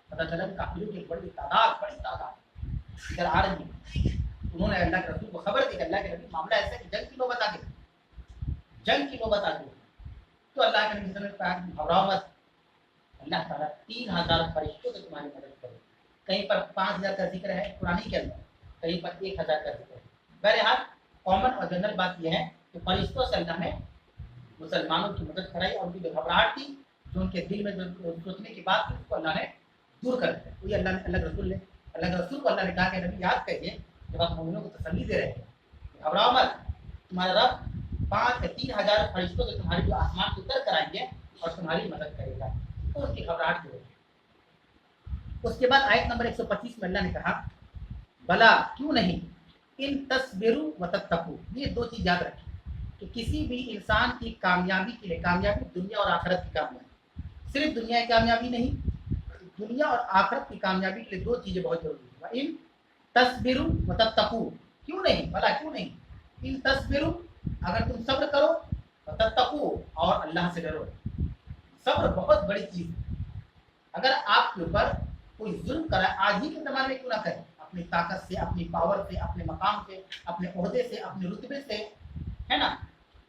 पता चला कि काफिलों की बड़ी तादाद इधर आ रही है। उन्होंने अल्लाह के रसूल को खबर दी, अल्लाह के नबी मामला ऐसा है कि जंग की नौबत आ गई, जंग की नौबत आ गई। तो अल्लाह के नबी ने कहा घबराओ मत, अल्लाह ताला 3000 फरिश्तों से तुम्हारी मदद करे। कहीं पर 5000 का जिक्र है कुरान के अंदर, कहीं पर 1000 का जिक्र है। बहरहाल कॉमन और जनरल बात यह है कि फरिश्तों से अल्लाह ने मुसलमानों की मदद कराई, और उनकी जो घबराहट थी, जो उनके दिल में जो सोचने की बात थी, उसको अल्लाह ने दूर कर दिया। तो ये अल्लाह के रसूल को अल्लाह ने कहा कि नबी याद करिए, जब आप मोमिनों को तसल्ली दे रहे हैं, घबराओ मत, तुम्हारा रब 3000 फरिश्तों से तुम्हारी जो आसमान से उतर कर आएंगे और तुम्हारी मदद करेगा। तो उनकी घबराहट दूर होगी। उसके बाद आयत नंबर 125 में अल्लाह ने कहा, भला क्यों नहीं, इन तस्बिरु व तत्तकू, ये दो चीज याद रखें कि किसी भी इंसान की कामयाबी के लिए, कामयाबी दुनिया और आखिरत की कामयाबी, सिर्फ दुनिया की कामयाबी नहीं, दुनिया और आखिरत की कामयाबी के लिए दो चीजें बहुत जरूरी है। इन तस्बिरु व तत्तकू, क्यों नहीं, भला क्यों नहीं, इन तस्बिरु, अगर तुम सब्र करो, व तत्तकू, और अल्लाह से डरो। सब्र बहुत बड़ी चीज है। अगर आपके ऊपर कोई जुल्म करे, आज ही के जमाने में क्यों ना करे, अपनी ताकत से, अपनी पावर से, अपने मकाम से, अपने ओहदे से, अपने रुतबे से, है ना,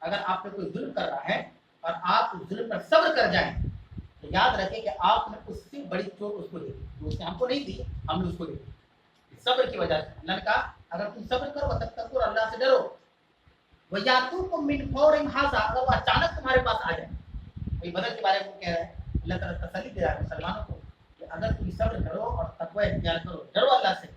अगर आप पे कोई जुल्म कर रहा है और आप उस जुल्म पर सब्र कर जाएं, तो याद रखें कि आपने उससे बड़ी चोट उसको दे दी, तो उसने हमको नहीं दी, हमने उसको दे दी सब्र की वजह से। अल्लाह ने कहा अगर तुम सब्र करो, तब तक करो, अल्लाह से डरो, वयातुकुम मिन फौरिन हाज़ा, अगर वो अचानक तुम्हारे पास आ जाए। भाई बदर के बारे में कह रहा है, अल्लाह ताला तसल्ली दे रहा है मुसलमानों को कि अगर तुम सब्र करो और तकवा इख्तियार करो, डरो अल्लाह से,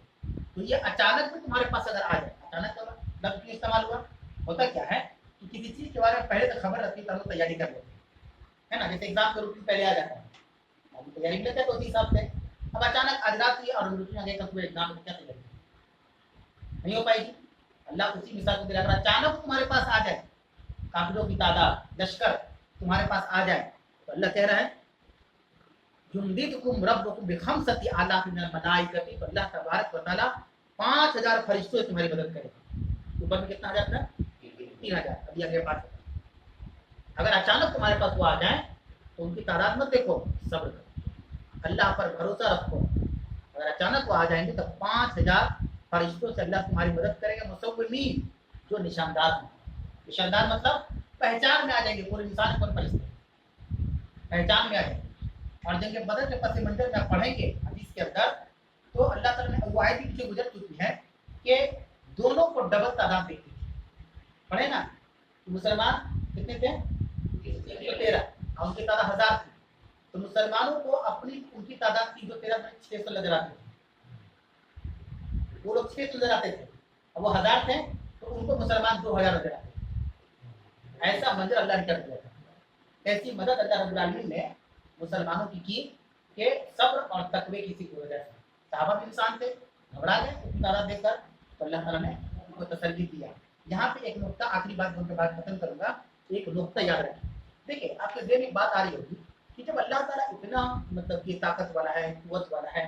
तो ये अचानक भी तुम्हारे पास अगर आ जाए, अचानक का लफ्ज़ क्यों इस्तेमाल हुआ, होता क्या है कि किसी चीज़ के बारे में पहले तो खबर रखती है, तैयारी कर लेते है ना, जैसे एग्जाम का रूटीन पहले आ जाता है, अभी तैयारी लेते हैं तो उसी हिसाब से। अब अचानक आज रात हुई और रूटीन आ गया, कल एग्जाम में क्या तैयारी नहीं हो पाएगी। अल्लाह उसी मिसाल को दे रहा है, अचानक तुम्हारे पास आ जाए, काफिरों की तादाद, लश्कर तुम्हारे पास आ जाए, तो अल्लाह कह रहा है युमदिदकुम रब्बुकुम बिखमसति आलाफिन मिनल मलाइकति, तो अल्लाह तबारक व तआला 5000 फरिश्तों से तुम्हारी मदद करेगा। ऊपर में कितना हजार था, 3000, अभी आगे 5000। अगर अचानक तुम्हारे पास वो आ जाए तो उनकी तादाद मत देखो, सब्र करो, अल्लाह पर भरोसा रखो। अगर अचानक वो आ जाएंगे तो 5000 फरिश्तों से अल्लाह तुम्हारी मदद करेगा, मुसव्विमीन, जो निशानदार हैं। निशानदार मतलब पहचान में आ जाएंगे, पूरे इंसान पर फरिश्ते पहचान में आ जाएंगे। और जंग बदर के पस मंजर में पढ़ेंगे हदीस के अंदर, तो अल्लाह ताला ने वो आयत भी पीछे गुजर चुकी है कि दोनों को डबल तादाद देखी थी। पढ़े ना, मुसलमान कितने थे, 313, और उनकी तादाद 1000 थी, तो मुसलमानों को अपनी उनकी तादाद 313 में 600 नजर आती थी, वो लोग 600 नजर आते थे, और वो 1000 थे तो उनको मुसलमान 2000 नजर आते थे। ऐसा मंजर अल्लाह ने कर दिया था। ऐसी मदद अल्लाह रब्बुल आलमीन ने मुसलमानों की कि सब्र और तकवे की वजह से। सहाबा भी इंसान थे, घबरा गए उतनी तादाद देखकर, तो अल्लाह ताला ने उनको तसल्ली दिया। यहाँ पे एक नुक्ता, आखिरी बात बोलकर बात खत्म करूंगा, एक नुक्ता याद रखें। देखिए आपके दिल में एक बात आ रही होगी कि जब अल्लाह ताला इतना मतलब कि ताकत वाला है, कुव्वत वाला है,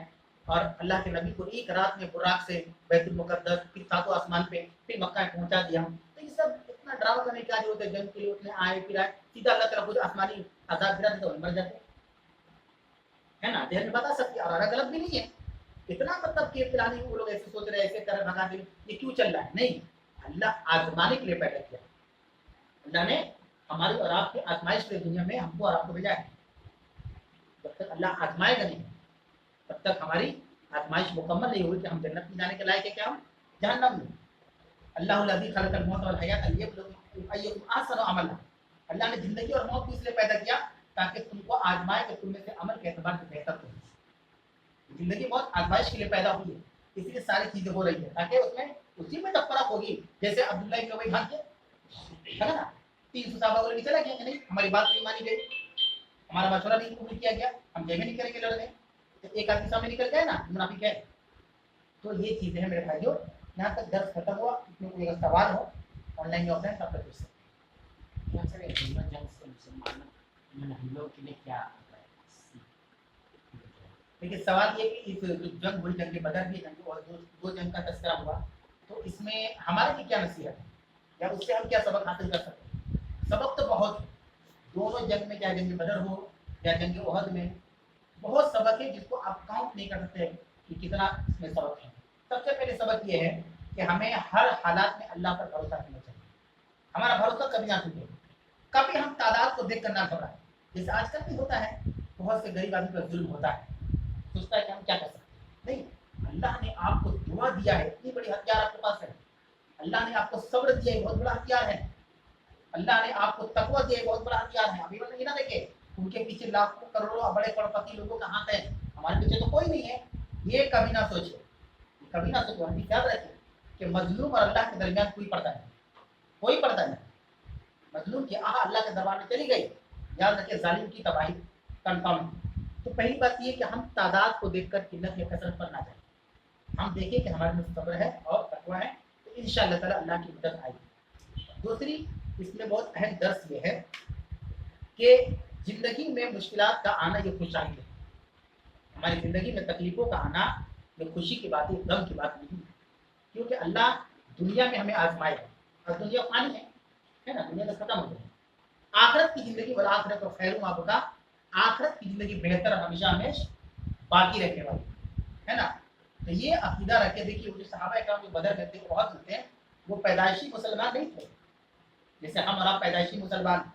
और अल्लाह के नबी को एक रात में बुराक से बैतुल मुकद्दस, फिर सातों आसमान पे, फिर मक्का में पहुंचा दिया। तो ये सब इतना ड्रामा करने की क्या जरूरत है? जंग के लिए उतने आए फिर आए, सीधा अल्लाह तरफ खुद आसमानी आजाद गिरा देता, मर जाते, है ना? देर में बता सकती, और गलत भी नहीं है इतना, मतलब कि फिलहाल वो लोग ऐसे सोच रहे ऐसे कर भगा दे, ये क्यों चल रहा है? नहीं, अल्लाह आजमाने के लिए पैदा किया। अल्लाह ने हमारी और आपकी आजमाइश के दुनिया में हमको और आपको भेजा है। जब तक अल्लाह आजमाएगा नहीं तब तक हमारी आजमाइश मुकम्मल नहीं हुई कि हम जन्नत में जाने के लायक है क्या हम जहन्नम में। अल्लाह लज़ी खलक़ल मौत वल हयात लियब्लुवकुम अय्युकुम अहसनु अमला। अल्लाह ने जिंदगी और मौत को इसलिए पैदा किया ताकि तुमको आजमाए कि तुम में से अमल के एतबार से बेहतर कौन है। जिंदगी बहुत आजमाइश के लिए पैदा हुई है, इसलिए सारी चीजें हो रही है ताकि उसमें उसी में तफरक होगी। जैसे अब्दुल्ला इब्न उबई भाग गया, है ना? 300 सहाबा को चला गया कि नहीं, हमारी बात नहीं मानी गई, हमारा मशवरा नहीं कबूल किया गया, हम जय में नहीं करेंगे लड़ने, तो एक आदमी सामने निकल गया ना, मुनाफिक है। तो ये चीजें हैं मेरे भाइयों। यहाँ तक दर्स खत्म हुआ। इसमें कोई अगर सवाल हो ऑनलाइन या ऑफलाइन आप पूछ सकते हैं। सर जंग से मुसलमानों हम लोग के लिए क्या? देखिए सवाल ये कि इस जंग हुई, जंग बदर भी जंग और दो जंग का तस्करा हुआ, तो इसमें हमारे लिए क्या नसीहत है या उससे हम क्या सबक हासिल कर सकते हैं? सबक तो बहुत, दोनों जंग में, चाहे जंग बदर हो या जंग ओहद में, बहुत सबक है जिसको आप काउंट नहीं कर सकते कि कितना इसमें सबक है। सबसे पहले सबक ये है कि हमें हर हालात में अल्लाह पर भरोसा करना चाहिए। हमारा भरोसा कभी ना टूटे, कभी हम तादाद को देख कर ना घबराएं। जैसे आजकल भी होता है, बहुत से गरीब आदमी पर जुल्म होता है, सोचता है कि हम क्या कर सकते हैं। नहीं, अल्लाह ने आपको दुआ दिया है, इतनी बड़ी हथियार आपके पास है। अल्लाह ने आपको सब्र दिया है, बहुत बड़ा हथियार है। अल्लाह ने आपको तकवा दिया है, बहुत बड़ा हथियार है। अभी मतलब ये ना देखे उनके पीछे लाखों करोड़ों बड़े करोड़पति लोगों का हाथ है, हमारे पीछे तो कोई नहीं है। ये कभी ना सोचे, कभी ना सोचो। हम याद रखें कि मजलूम और अल्लाह के दरमियान कोई पर्दा नहीं, कोई पर्दा नहीं। मजलूम की आह अल्लाह के दरबार में चली गई, याद रखें जालिम की तबाही कंफर्म। तो पहली बात ये कि हम तादाद को देखकर किल्लत या कसरत पर ना जाए, हम देखें कि हमारे में सब्र है और तकवा है, तो इंशाअल्लाह ताला अल्लाह की मदद आएगी। दूसरी इसमें बहुत अहम दर्स ये है कि जिंदगी में मुश्किलात का आना ये खुशहाली है। हमारी ज़िंदगी में तकलीफ़ों का आना ये खुशी की बात है, गम की बात नहीं है। क्योंकि अल्लाह दुनिया में हमें आजमाएगा, और दुनिया फानी है ना, दुनिया तो खत्म हो गई। आखिरत की ज़िंदगी वाला आखिरत और खैर आपका, आखिरत की ज़िंदगी बेहतर हमेशा बाकी रहने वाली है ना। तो ये अकीदा रखे। देखिए वो जो सहाबा कराम जो बदर करते बहुत होते हैं, वो पैदाइशी मुसलमान नहीं थे जैसे हम और आप पैदाइशी मुसलमान।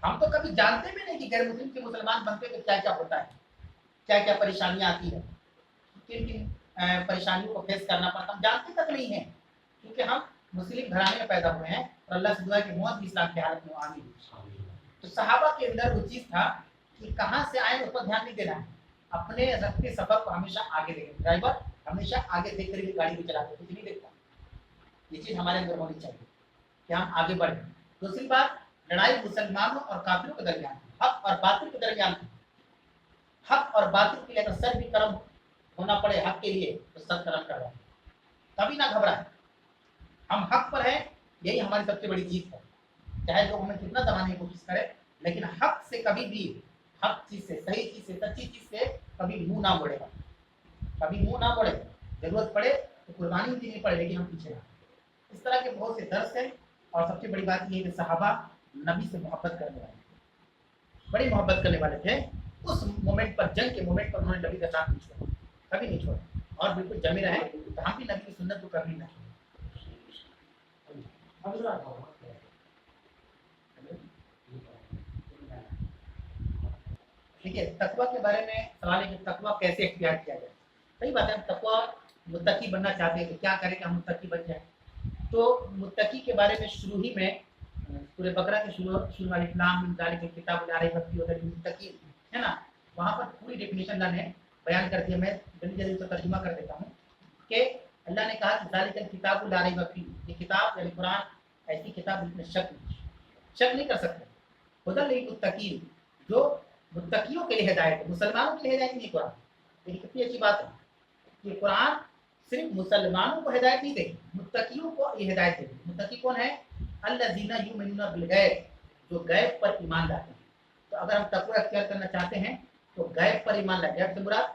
हम तो कभी जानते भी नहीं कि गैर मुस्लिम के मुसलमान बनते तो क्या क्या होता है, क्या क्या परेशानियां आती है, किन किन परेशानियों को फेस करना पड़ता, हम जानते तक नहीं है। क्योंकि हम मुस्लिम घराने में पैदा हुए हैं और अल्लाह से दुआ की मौत भी इस्लाम की हालत में आमीन। तो सहाबा के अंदर वो चीज़ था कि कहाँ से आए उस पर ध्यान नहीं देना है, अपने रखते सफर को हमेशा आगे देखें। ड्राइवर हमेशा आगे देख कर गाड़ी भी चलाते, कुछ नहीं देखता। ये चीज़ हमारे अंदर होनी चाहिए कि हम आगे बढ़ें। दूसरी बात, लड़ाई मुसलमानों और काफिरों के दरमियान, हक और बातिल के दरमियान। हक और बातिल के लिए अगर सर भी कर्म होना पड़े हक के लिए तो सर कर्म करवाएं, कभी ना घबराएं। हम हक पर हैं, यही हमारी सबसे बड़ी जीत है। चाहे लोग हमें कितना दबाने की कोशिश करें, लेकिन हक से कभी भी, हक चीज से, सही चीज से, सच्ची चीज से कभी मुंह ना मोड़ेगा, कभी मुंह ना मोड़े। जरूरत पड़े तो कुर्बानी देनी पड़े, लेकिन हम पीछे ना। इस तरह के बहुत से दर्स हैं। और सबसे बड़ी बात यह है कि सहाबा नबी से मोहब्बत करने वाले, बड़ी मोहब्बत करने वाले थे। उस मोमेंट पर, जंग के मोमेंट पर उन्होंने नबी का साथ नहीं छोड़ा, कभी नहीं छोड़ा, और बिल्कुल जमे रहे। तो हम भी नबी की सुन्नत को कभी ना छोड़ें। देखिए तकवा के बारे में सवाल है कि तकवा कैसे इख्तियार किया जाए। सही बात है, हम तकवा मुत्तकी बनना चाहते हैं तो क्या करें कि हम मुत्तकी बन जाए। तो मुत्तकी के बारे में शुरू ही में सूरह बकरा के शुरू वाली इस्लाम जालिक किताब ला रही बत्ती उधर मुत्तकी है ना, वहाँ पर पूरी डेफिनेशन अल्लाह ने बयान कर दिया। मैं जल्दी जल्दी उसका तर्जुमा कर देता हूँ कि अल्लाह ने कहा कि जालिक किताब ला रही बत्ती, ये किताब यानी कुरान ऐसी किताब जिसमें शक नहीं कर सकते। हुदल लिल मुत्तकीन, जो मुत्तकियों के लिए हिदायत है, मुसलमानों के लिए हिदायत नहीं कुरान। देखिए कितनी अच्छी बात है कि कुरान सिर्फ मुसलमानों को हिदायत नहीं देगी, मुत्तकियों को ये हिदायत देगी। मुत्तकी कौन है? अल्लज़ीना युमिनूना बिल गैब, जो गैब पर ईमान लाते हैं। तो अगर हम तकवा अख्तियार करना चाहते हैं तो गैब पर ईमान लाए। गैब से मुराद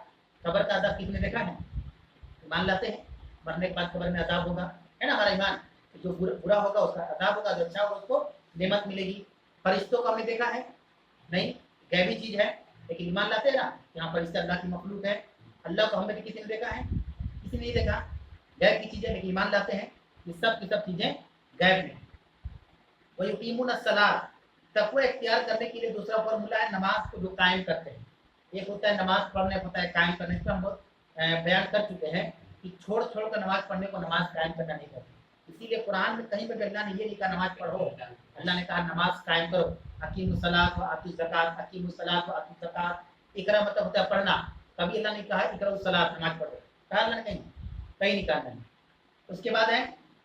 कब्र का अजाब किसने देखा है? ईमान लाते हैं मरने के बाद कब्र में अजाब होगा, है ना हमारा ईमान। जो बुरा होगा उसका अजाब होगा, जो अच्छा होगा उसको नेमत मिलेगी। फरिश्तों को हमने देखा है नहीं, गैबी चीज है, लेकिन ईमान लाते हैं ना, यहाँ फरिश्ते अल्लाह की मखलूक है। अल्लाह को हमने किसी ने देखा है? किसी ने नहीं देखा, गैब की चीजें, लेकिन ईमान लाते हैं ये सब की सब चीजें गैब में। वही युकीमुन अस्सलात, तकवा इख्तियार करने के लिए दूसरा फॉर्मूला है नमाज को जो कायम करते हैं। एक होता है नमाज पढ़ने, होता है कायम करने। इस पर हम बयान कर चुके हैं कि छोड़ छोड़ कर नमाज पढ़ने को नमाज कायम करना नहीं कहते। इसीलिए कुरान में कहीं पर अल्लाह ने ये लिखा नमाज पढ़ो, अल्लाह ने कहा नमाज कायम करो। अकीमुस सलात व आतुज़ ज़कात, अकीमुस सलात व आतुज़ ज़कात। इकरा मतलब होता है पढ़ना। कभी अल्लाह ने कहा इकराउस सलात, नमाज पढ़ो, कहा अल्लाह ने? कहीं कहीं नहीं कहा नहीं। उसके बाद है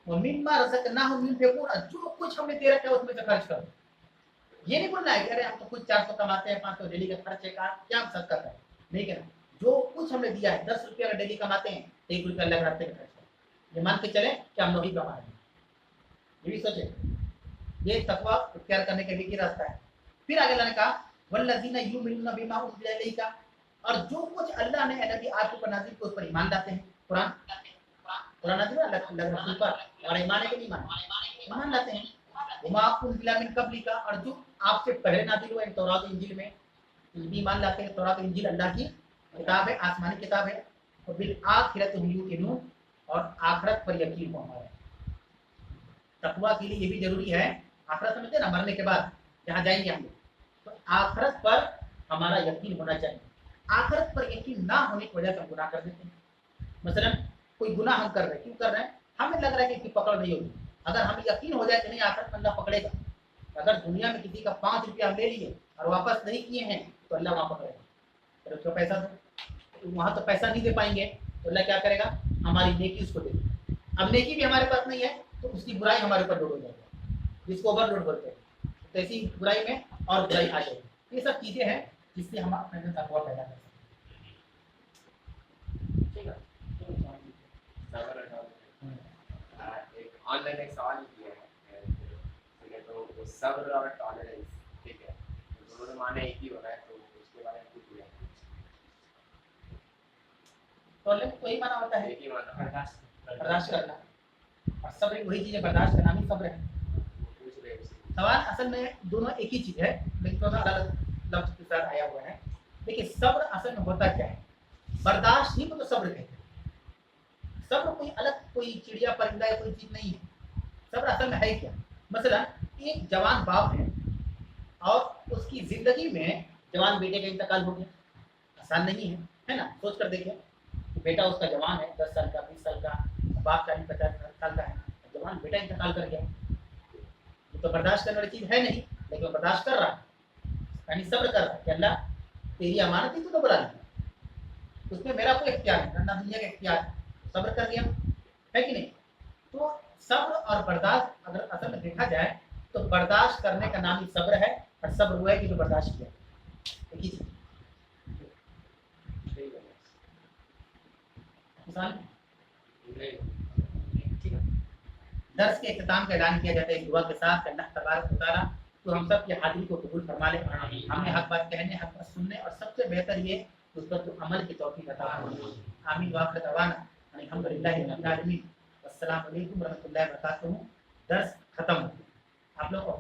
मिम्मा रज़क़नाहुम युनफ़िक़ून, जो कुछ हमने दे रखा है उसमें से खर्च करो। ये नहीं बोलना है कि अरे हम तो कुछ 400 कमाते हैं, 500 डेली का खर्च है, का क्या हम सदका करें, नहीं कहना। जो कुछ हमने दिया है, 10 रुपये अगर डेली कमाते हैं, 1 रुपया अल्लाह के रास्ते में खर्च करें। ये मान के चले कि हम लोग ही कमा रहे हैं, ये भी सोचे। ये तकवा इख्तियार करने का भी रास्ता है। फिर आगे अल्लाह ने कहा वल्लज़ीना युमिनूना बिमा उनज़िला इलैका, और जो कुछ अल्लाह ने नबी आप पर नाज़िल किया उस पर ईमान लाते हैं। कुरान नाज़िल हुआ अल्लाह के रसूल पर, हमारा ईमान है कि नहीं ईमान लाते हैं। वमा उनज़िला मिन क़ब्लिका, और जो आपसे पहले नाज़िल हुआ तौरात इंजील में, भी ईमान लाते हैं। तौरात इंजील अल्लाह की किताब है, आसमानी किताब है। और बिल आखिरत हुम यूक़िनून, और आखिरत पर यकीन हो हमारा। तकवा के लिए ये भी जरूरी है। आखिरत समझते ना, मरने के बाद जहाँ जाएंगे हम लोग, तो आखिरत पर हमारा यकीन होना चाहिए। आखिरत पर यकीन ना होने की वजह से हम गुनाह कर देते हैं। मसलन कोई गुनाह हम कर रहे हैं, क्यों कर रहे हैं? हमें लग रहा है कि इसकी पकड़ नहीं होगी। अगर हमें यकीन हो जाए कि नहीं आखिरत में अल्लाह पकड़ेगा, अगर दुनिया में किसी का 5 रुपया हम ले लिए और वापस नहीं किए हैं तो अल्लाह वहाँ पकड़ेगा, फिर उसका पैसा दो। वहाँ तो पैसा नहीं दे पाएंगे तो अल्लाह क्या करेगा? हमारी नेकी उसको देगा। अब नेकी भी हमारे पास नहीं है तो उसकी बुराई हमारे ऊपर लोड हो जाएगी, जिसको ओवरलोड बोलते हैं। तो ऐसी बुराई में और बुराई आ जाएगी। ये सब चीज़ें हैं जिससे हम अपने अंदर तकवा पैदा कर सकते हैं। ठीक है, एक ऑनलाइन एक सवाल किया है, ठीक है, तो वो सब्र और टॉलरेंस, ठीक है, तो दोनों माने एक ही हो रहा है, तो उसके बारे में कुछ भी टॉलरेंस वही माना होता है एक ही माना बर्दाश्त करना, और सब्र वही चीज़ है, बर्दाश्त करना भी सब्र है। पूछ रहे उसी सवाल असल में दोनों एक ही चीज़ है, लेकिन थोड़ा अलग लफ्ज़ के साथ आया हुआ है। देखिए सब्र असल में होता क्या है? बर्दाश्त ही को तो सब्र कहते हैं। सब्र कोई अलग कोई चिड़िया परिंदा या कोई चीज़ नहीं है। सब्र असल में है क्या? मसलन एक जवान बाप है और उसकी ज़िंदगी में जवान बेटे का इंतकाल हो गया, आसान नहीं है ना? सोच कर देखिए, बेटा उसका जवान है, 10 साल का, 20 साल का, बाप 40-50 साल का है, जवान बेटा इंतकाल कर गया। ये तो बर्दाश्त करने वाली चीज़ है नहीं, लेकिन वो बर्दाश्त कर रहा है, यानी सब्र कर रहा है कि अल्लाह तेरी अमानत ही तो बुला ली, उसमें मेरा कोई इख्तियार नहीं, ना दुनिया का इख्तियार है। सब्र कर लिया, है कि नहीं? तो सब्र और बर्दाश्त अगर असल में देखा जाए तो बर्दाश्त करने का नाम ही सब्र है, और सब्र हुआ है कि जो बर्दाश्त किया। एक ही चीज़ ठीक है। दर्स के इख्तिताम का ऐलान किया जाता है इस दुआ के साथ, अल्लाह तबारक व तआला तो हम सब की हाजिरी को कबूल फरमा ले, हमने हक बात कहने, हक बात सुनने, और सबसे बेहतर ये उस पर तो अमल की तौफीक अता फरमाए। आमीन व आखिर दवाना अल्हम्दुलिल्लाहि रब्बिल आलमीन। अस्सलामु अलैकुम व रहमतुल्लाहि व बरकातहू। दर्स खत्म हो गया, आप लोग को